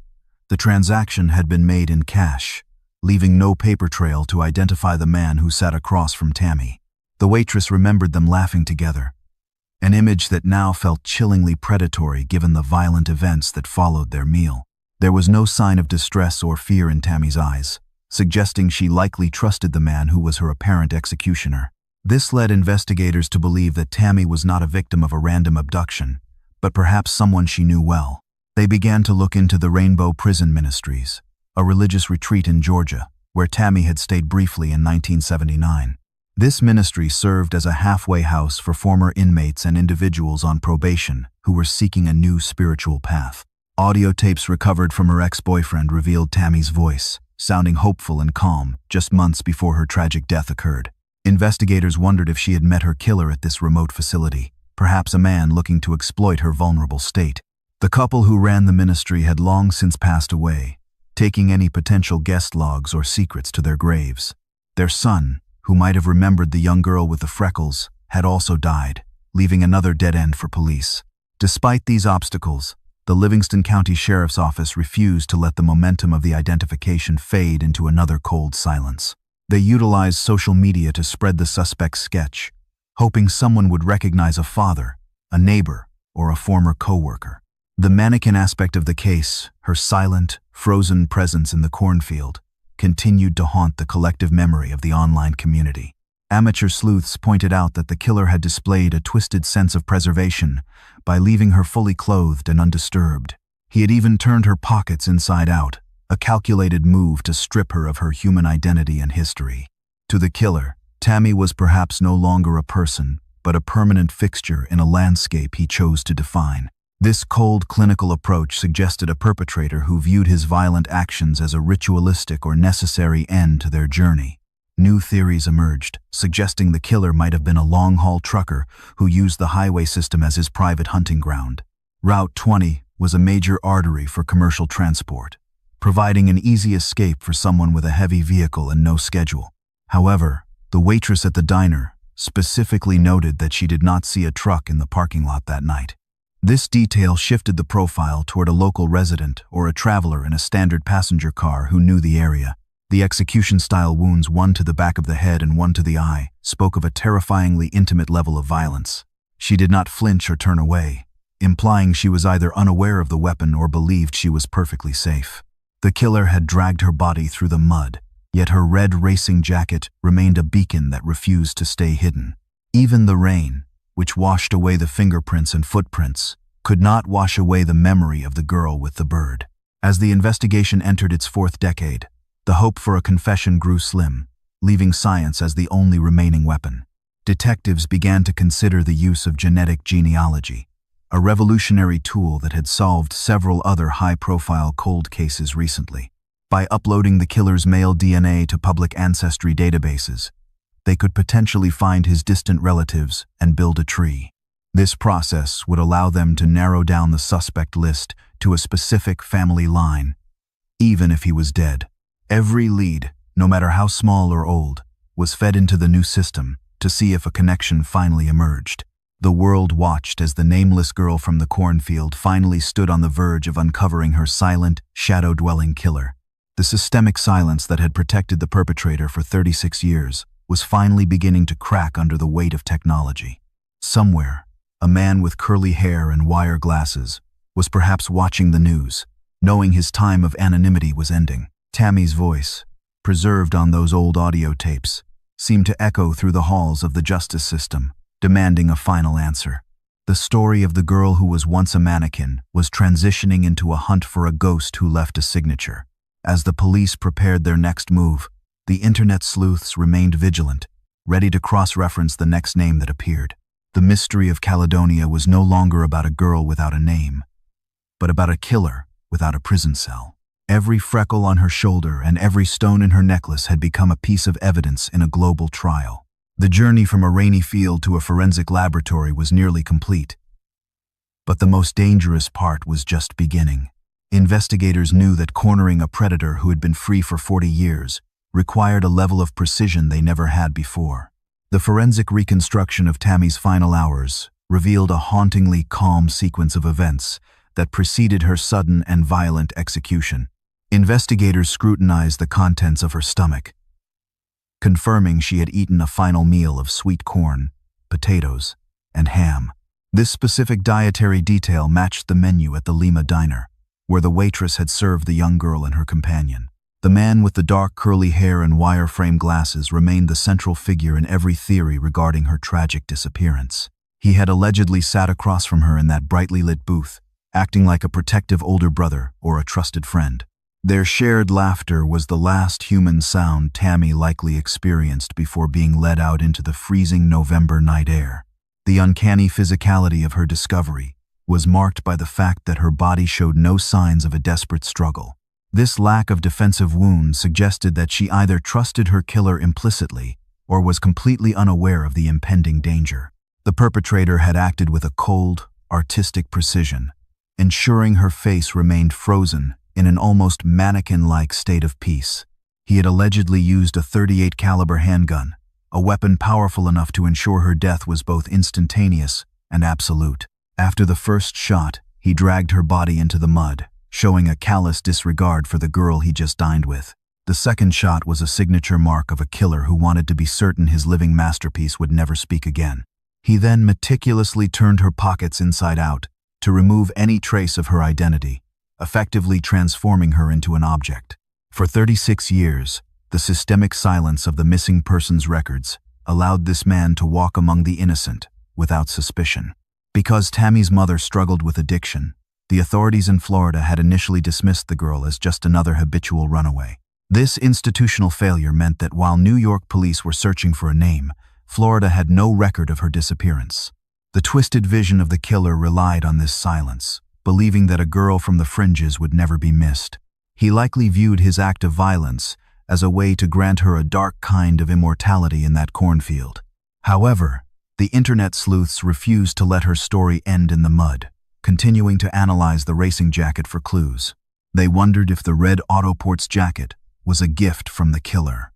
the transaction had been made in cash, leaving no paper trail to identify the man who sat across from Tammy. The waitress remembered them laughing together, an image that now felt chillingly predatory given the violent events that followed their meal. There was no sign of distress or fear in Tammy's eyes, suggesting she likely trusted the man who was her apparent executioner. This led investigators to believe that Tammy was not a victim of a random abduction, but perhaps someone she knew well. They began to look into the Rainbow Prison Ministries, a religious retreat in Georgia, where Tammy had stayed briefly in 1979. This ministry served as a halfway house for former inmates and individuals on probation who were seeking a new spiritual path. Audio tapes recovered from her ex-boyfriend revealed Tammy's voice, sounding hopeful and calm just months before her tragic death occurred. Investigators wondered if she had met her killer at this remote facility, perhaps a man looking to exploit her vulnerable state. The couple who ran the ministry had long since passed away, taking any potential guest logs or secrets to their graves. Their son, who might have remembered the young girl with the freckles, had also died, leaving another dead end for police. Despite these obstacles, the Livingston County Sheriff's Office refused to let the momentum of the identification fade into another cold silence. They utilized social media to spread the suspect's sketch, hoping someone would recognize a father, a neighbor, or a former co-worker. The mannequin aspect of the case, her silent, frozen presence in the cornfield, continued to haunt the collective memory of the online community. Amateur sleuths pointed out that the killer had displayed a twisted sense of preservation by leaving her fully clothed and undisturbed. He had even turned her pockets inside out, a calculated move to strip her of her human identity and history. To the killer, Tammy was perhaps no longer a person, but a permanent fixture in a landscape he chose to define. This cold, clinical approach suggested a perpetrator who viewed his violent actions as a ritualistic or necessary end to their journey. New theories emerged, suggesting the killer might have been a long-haul trucker who used the highway system as his private hunting ground. Route 20 was a major artery for commercial transport, providing an easy escape for someone with a heavy vehicle and no schedule. However, the waitress at the diner specifically noted that she did not see a truck in the parking lot that night. This detail shifted the profile toward a local resident or a traveler in a standard passenger car who knew the area. The execution-style wounds, one to the back of the head and one to the eye, spoke of a terrifyingly intimate level of violence. She did not flinch or turn away, implying she was either unaware of the weapon or believed she was perfectly safe. The killer had dragged her body through the mud, yet her red racing jacket remained a beacon that refused to stay hidden. Even the rain, which washed away the fingerprints and footprints, could not wash away the memory of the girl with the bird. As the investigation entered its fourth decade, the hope for a confession grew slim, leaving science as the only remaining weapon. Detectives began to consider the use of genetic genealogy, a revolutionary tool that had solved several other high-profile cold cases recently. By uploading the killer's male DNA to public ancestry databases, they could potentially find his distant relatives and build a tree. This process would allow them to narrow down the suspect list to a specific family line, even if he was dead. Every lead, no matter how small or old, was fed into the new system to see if a connection finally emerged. The world watched as the nameless girl from the cornfield finally stood on the verge of uncovering her silent, shadow-dwelling killer. The systemic silence that had protected the perpetrator for 36 years was finally beginning to crack under the weight of technology. Somewhere, a man with curly hair and wire glasses was perhaps watching the news, knowing his time of anonymity was ending. Tammy's voice, preserved on those old audio tapes, seemed to echo through the halls of the justice system, demanding a final answer. The story of the girl who was once a mannequin was transitioning into a hunt for a ghost who left a signature. As the police prepared their next move, the internet sleuths remained vigilant, ready to cross-reference the next name that appeared. The mystery of Caledonia was no longer about a girl without a name, but about a killer without a prison cell. Every freckle on her shoulder and every stone in her necklace had become a piece of evidence in a global trial. The journey from a rainy field to a forensic laboratory was nearly complete. But the most dangerous part was just beginning. Investigators knew that cornering a predator who had been free for 40 years required a level of precision they never had before. The forensic reconstruction of Tammy's final hours revealed a hauntingly calm sequence of events that preceded her sudden and violent execution. Investigators scrutinized the contents of her stomach, confirming she had eaten a final meal of sweet corn, potatoes, and ham. This specific dietary detail matched the menu at the Lima diner, where the waitress had served the young girl and her companion. The man with the dark curly hair and wire-frame glasses remained the central figure in every theory regarding her tragic disappearance. He had allegedly sat across from her in that brightly lit booth, acting like a protective older brother or a trusted friend. Their shared laughter was the last human sound Tammy likely experienced before being led out into the freezing November night air. The uncanny physicality of her discovery was marked by the fact that her body showed no signs of a desperate struggle. This lack of defensive wounds suggested that she either trusted her killer implicitly or was completely unaware of the impending danger. The perpetrator had acted with a cold, artistic precision, ensuring her face remained frozen in an almost mannequin-like state of peace. He had allegedly used a .38 caliber handgun, a weapon powerful enough to ensure her death was both instantaneous and absolute. After the first shot, he dragged her body into the mud, showing a callous disregard for the girl he just dined with. The second shot was a signature mark of a killer who wanted to be certain his living masterpiece would never speak again. He then meticulously turned her pockets inside out to remove any trace of her identity, effectively transforming her into an object. For 36 years, the systemic silence of the missing persons records allowed this man to walk among the innocent without suspicion. Because Tammy's mother struggled with addiction, the authorities in Florida had initially dismissed the girl as just another habitual runaway. This institutional failure meant that while New York police were searching for a name, Florida had no record of her disappearance. The twisted vision of the killer relied on this silence, believing that a girl from the fringes would never be missed. He likely viewed his act of violence as a way to grant her a dark kind of immortality in that cornfield. However, the internet sleuths refused to let her story end in the mud, continuing to analyze the racing jacket for clues. They wondered if the red Autoports jacket was a gift from the killer,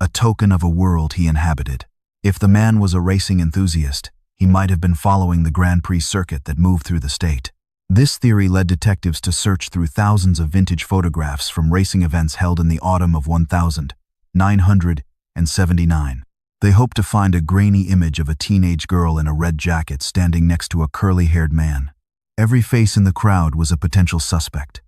a token of a world he inhabited. If the man was a racing enthusiast, he might have been following the Grand Prix circuit that moved through the state. This theory led detectives to search through thousands of vintage photographs from racing events held in the autumn of 1979. They hoped to find a grainy image of a teenage girl in a red jacket standing next to a curly-haired man. Every face in the crowd was a potential suspect.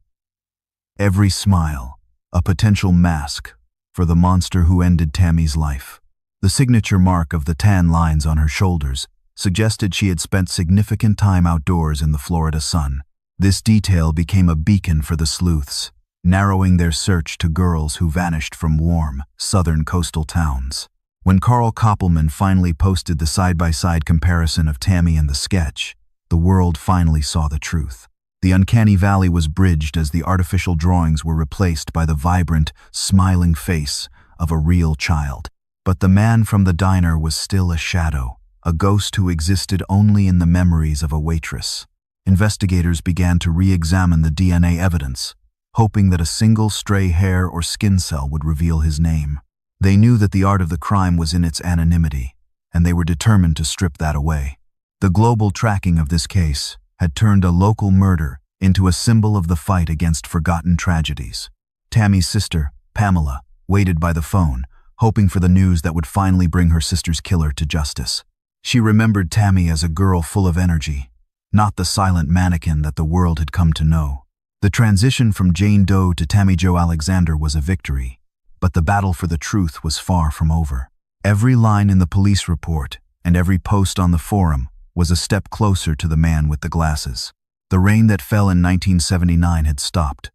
Every smile, a potential mask for the monster who ended Tammy's life. The signature mark of the tan lines on her shoulders suggested she had spent significant time outdoors in the Florida sun. This detail became a beacon for the sleuths, narrowing their search to girls who vanished from warm, southern coastal towns. When Carl Koppelman finally posted the side-by-side comparison of Tammy and the sketch, the world finally saw the truth. The uncanny valley was bridged as the artificial drawings were replaced by the vibrant, smiling face of a real child. But the man from the diner was still a shadow, a ghost who existed only in the memories of a waitress. Investigators began to re-examine the DNA evidence, hoping that a single stray hair or skin cell would reveal his name. They knew that the art of the crime was in its anonymity, and they were determined to strip that away. The global tracking of this case had turned a local murder into a symbol of the fight against forgotten tragedies. Tammy's sister, Pamela, waited by the phone, hoping for the news that would finally bring her sister's killer to justice. She remembered Tammy as a girl full of energy, not the silent mannequin that the world had come to know. The transition from Jane Doe to Tammy Jo Alexander was a victory, but the battle for the truth was far from over. Every line in the police report and every post on the forum was a step closer to the man with the glasses. The rain that fell in 1979 had stopped,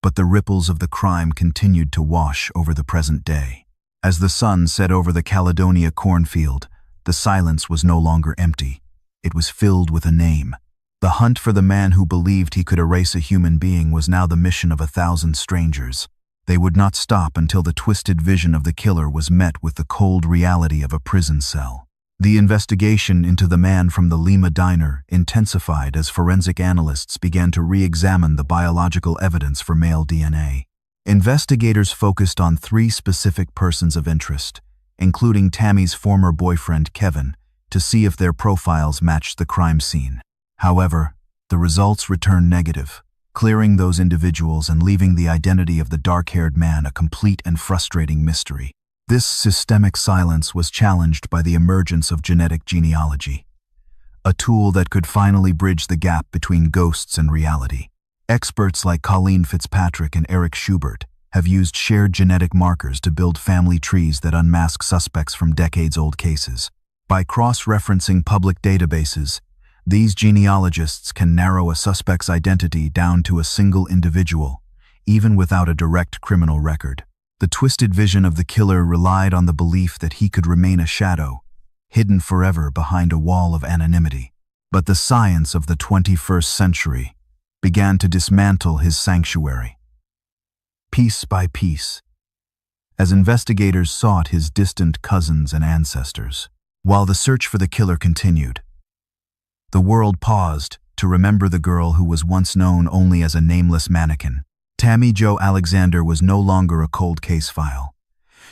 but the ripples of the crime continued to wash over the present day. As the sun set over the Caledonia cornfield, the silence was no longer empty. It was filled with a name. The hunt for the man who believed he could erase a human being was now the mission of 1,000 strangers. They would not stop until the twisted vision of the killer was met with the cold reality of a prison cell. The investigation into the man from the Lima diner intensified as forensic analysts began to re-examine the biological evidence for male DNA. Investigators focused on 3 specific persons of interest, including Tammy's former boyfriend Kevin, to see if their profiles matched the crime scene. However, the results returned negative, clearing those individuals and leaving the identity of the dark-haired man a complete and frustrating mystery. This systemic silence was challenged by the emergence of genetic genealogy, a tool that could finally bridge the gap between ghosts and reality. Experts like Colleen Fitzpatrick and Eric Schubert have used shared genetic markers to build family trees that unmask suspects from decades-old cases. By cross-referencing public databases, these genealogists can narrow a suspect's identity down to a single individual, even without a direct criminal record. The twisted vision of the killer relied on the belief that he could remain a shadow, hidden forever behind a wall of anonymity. But the science of the 21st century began to dismantle his sanctuary. Piece by piece, as investigators sought his distant cousins and ancestors. While the search for the killer continued, the world paused to remember the girl who was once known only as a nameless mannequin. Tammy Jo Alexander was no longer a cold case file.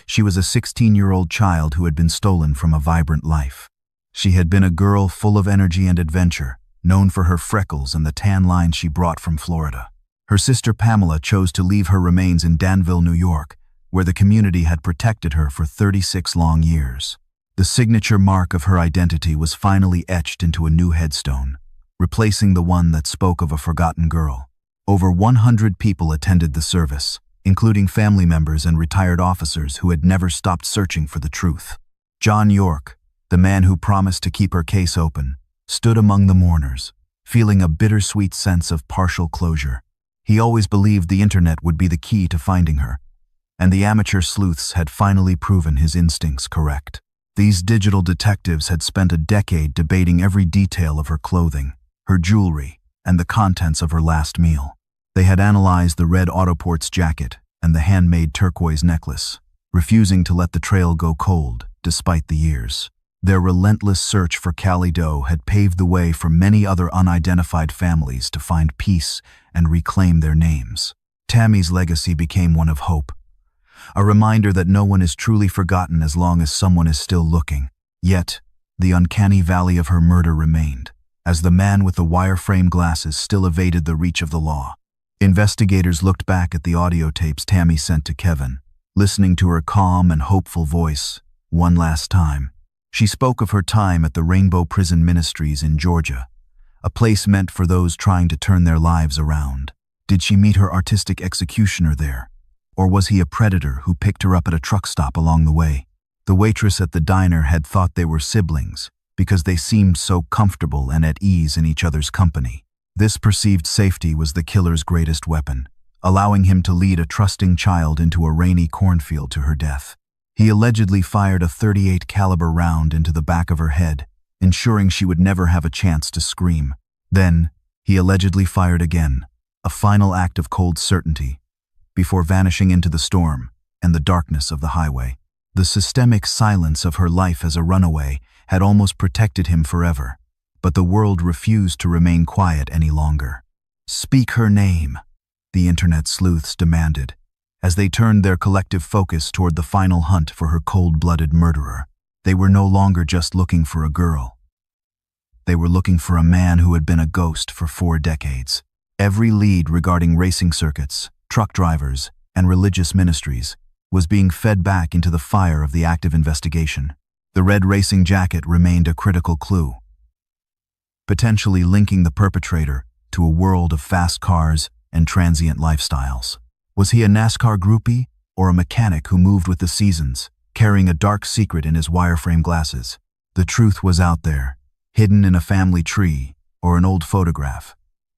She was a 16-year-old child who had been stolen from a vibrant life. She had been a girl full of energy and adventure, known for her freckles and the tan line she brought from Florida. Her sister Pamela chose to leave her remains in Danville, New York, where the community had protected her for 36 long years. The signature mark of her identity was finally etched into a new headstone, replacing the one that spoke of a forgotten girl. Over 100 people attended the service, including family members and retired officers who had never stopped searching for the truth. John York, the man who promised to keep her case open, stood among the mourners, feeling a bittersweet sense of partial closure. He always believed the internet would be the key to finding her, and the amateur sleuths had finally proven his instincts correct. These digital detectives had spent a decade debating every detail of her clothing, her jewelry, and the contents of her last meal. They had analyzed the red Autoports jacket and the handmade turquoise necklace, refusing to let the trail go cold despite the years. Their relentless search for Callie Doe had paved the way for many other unidentified families to find peace and reclaim their names. Tammy's legacy became one of hope, a reminder that no one is truly forgotten as long as someone is still looking. Yet, the uncanny valley of her murder remained, as the man with the wireframe glasses still evaded the reach of the law. Investigators looked back at the audio tapes Tammy sent to Kevin, listening to her calm and hopeful voice one last time. She spoke of her time at the Rainbow Prison Ministries in Georgia, a place meant for those trying to turn their lives around. Did she meet her artistic executioner there? Or was he a predator who picked her up at a truck stop along the way? The waitress at the diner had thought they were siblings because they seemed so comfortable and at ease in each other's company. This perceived safety was the killer's greatest weapon, allowing him to lead a trusting child into a rainy cornfield to her death. He allegedly fired a .38 caliber round into the back of her head, ensuring she would never have a chance to scream. Then, he allegedly fired again, a final act of cold certainty, before vanishing into the storm and the darkness of the highway. The systemic silence of her life as a runaway had almost protected him forever, but the world refused to remain quiet any longer. "Speak her name," the internet sleuths demanded, as they turned their collective focus toward the final hunt for her cold-blooded murderer. They were no longer just looking for a girl. They were looking for a man who had been a ghost for 4 decades. Every lead regarding racing circuits, truck drivers, and religious ministries was being fed back into the fire of the active investigation. The red racing jacket remained a critical clue, potentially linking the perpetrator to a world of fast cars and transient lifestyles. Was he a NASCAR groupie or a mechanic who moved with the seasons, carrying a dark secret in his wireframe glasses? The truth was out there, hidden in a family tree or an old photograph,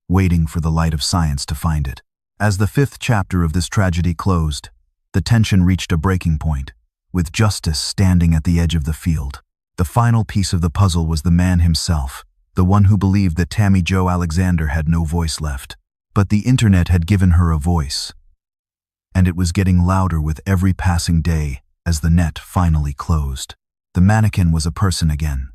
waiting for the light of science to find it. As the 5th chapter of this tragedy closed, the tension reached a breaking point, with justice standing at the edge of the field. The final piece of the puzzle was the man himself, the one who believed that Tammy Jo Alexander had no voice left. But the internet had given her a voice, and it was getting louder with every passing day as the net finally closed. The mannequin was a person again,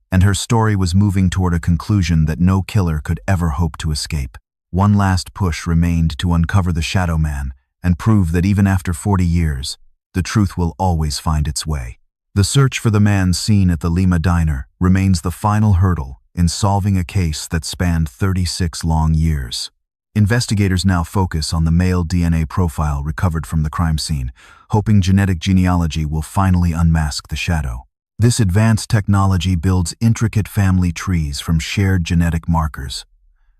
and her story was moving toward a conclusion that no killer could ever hope to escape. One last push remained to uncover the Shadow Man and prove that even after 40 years, the truth will always find its way. The search for the man seen at the Lima Diner remains the final hurdle in solving a case that spanned 36 long years. Investigators now focus on the male DNA profile recovered from the crime scene, hoping genetic genealogy will finally unmask the shadow. This advanced technology builds intricate family trees from shared genetic markers,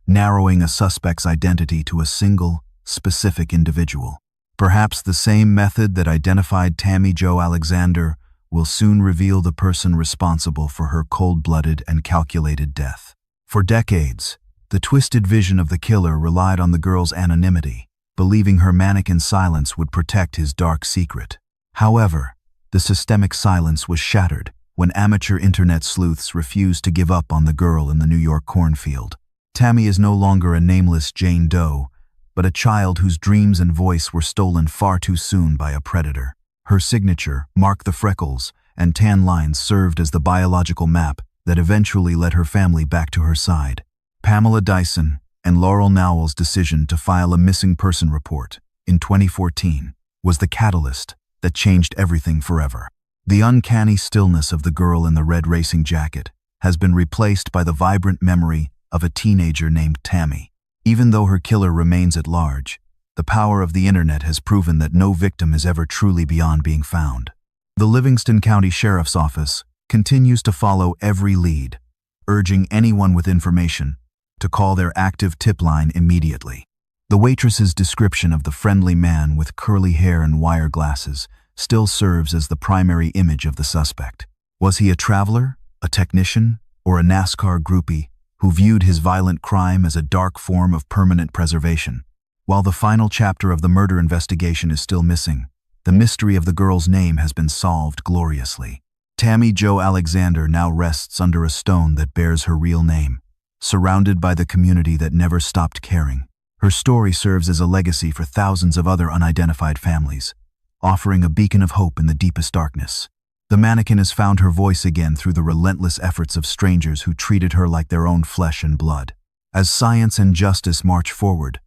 narrowing a suspect's identity to a single, specific individual. Perhaps the same method that identified Tammy Jo Alexander will soon reveal the person responsible for her cold-blooded and calculated death. For decades, the twisted vision of the killer relied on the girl's anonymity, believing her mannequin silence would protect his dark secret. However, the systemic silence was shattered when amateur internet sleuths refused to give up on the girl in the New York cornfield. Tammy is no longer a nameless Jane Doe, but a child whose dreams and voice were stolen far too soon by a predator. Her signature, marked the freckles, and tan lines served as the biological map that eventually led her family back to her side. Pamela Dyson and Laurel Nowell's decision to file a missing person report in 2014 was the catalyst that changed everything forever. The uncanny stillness of the girl in the red racing jacket has been replaced by the vibrant memory of a teenager named Tammy. Even though her killer remains at large, the power of the internet has proven that no victim is ever truly beyond being found. The Livingston County Sheriff's Office continues to follow every lead, urging anyone with information to call their active tip line immediately. The waitress's description of the friendly man with curly hair and wire glasses still serves as the primary image of the suspect. Was he a traveler, a technician, or a NASCAR groupie who viewed his violent crime as a dark form of permanent preservation? While the final chapter of the murder investigation is still missing, the mystery of the girl's name has been solved gloriously. Tammy Jo Alexander now rests under a stone that bears her real name, surrounded by the community that never stopped caring. Her story serves as a legacy for thousands of other unidentified families, offering a beacon of hope in the deepest darkness. The mannequin has found her voice again through the relentless efforts of strangers who treated her like their own flesh and blood. As science and justice march forward,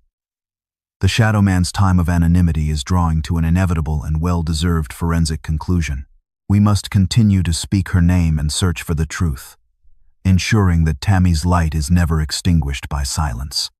the Shadow Man's time of anonymity is drawing to an inevitable and well-deserved forensic conclusion. We must continue to speak her name and search for the truth, ensuring that Tammy's light is never extinguished by silence.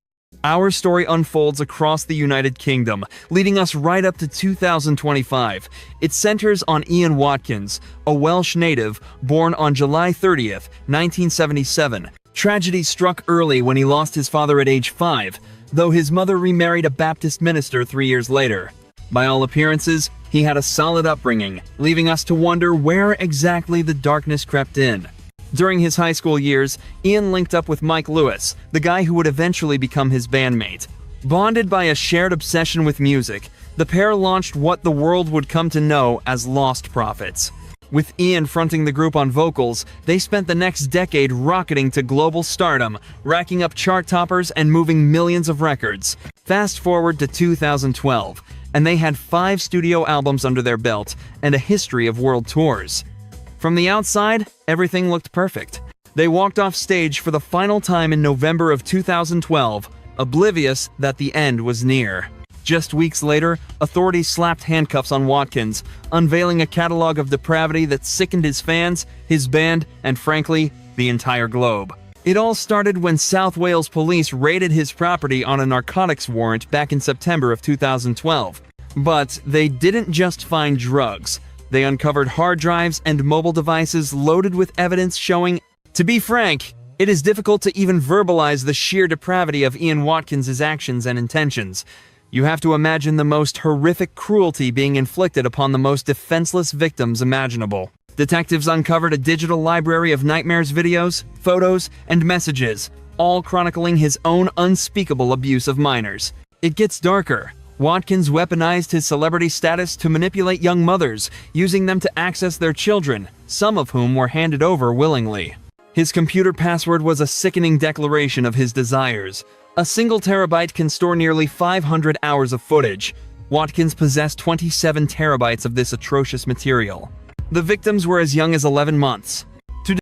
Our story unfolds across the United Kingdom, leading us right up to 2025. It centers on Ian Watkins, a Welsh native born on July 30th, 1977. Tragedy struck early when he lost his father at age 5, though his mother remarried a Baptist minister 3 years later. By all appearances, he had a solid upbringing, leaving us to wonder where exactly the darkness crept in. During his high school years, Ian linked up with Mike Lewis, the guy who would eventually become his bandmate. Bonded by a shared obsession with music, the pair launched what the world would come to know as Lost Prophets. With Ian fronting the group on vocals, they spent the next decade rocketing to global stardom, racking up chart toppers and moving millions of records. Fast forward to 2012, and they had 5 studio albums under their belt and a history of world tours. From the outside, everything looked perfect. They walked off stage for the final time in November of 2012, oblivious that the end was near. Just weeks later, authorities slapped handcuffs on Watkins, unveiling a catalog of depravity that sickened his fans, his band, and frankly, the entire globe. It all started when South Wales police raided his property on a narcotics warrant back in September of 2012. But they didn't just find drugs. They uncovered hard drives and mobile devices loaded with evidence showing. To be frank, it is difficult to even verbalize the sheer depravity of Ian Watkins' actions and intentions. You have to imagine the most horrific cruelty being inflicted upon the most defenseless victims imaginable. Detectives uncovered a digital library of nightmares videos, photos, and messages, all chronicling his own unspeakable abuse of minors. It gets darker. Watkins weaponized his celebrity status to manipulate young mothers, using them to access their children, some of whom were handed over willingly. His computer password was a sickening declaration of his desires. A single terabyte can store nearly 500 hours of footage. Watkins possessed 27 terabytes of this atrocious material. The victims were as young as 11 months.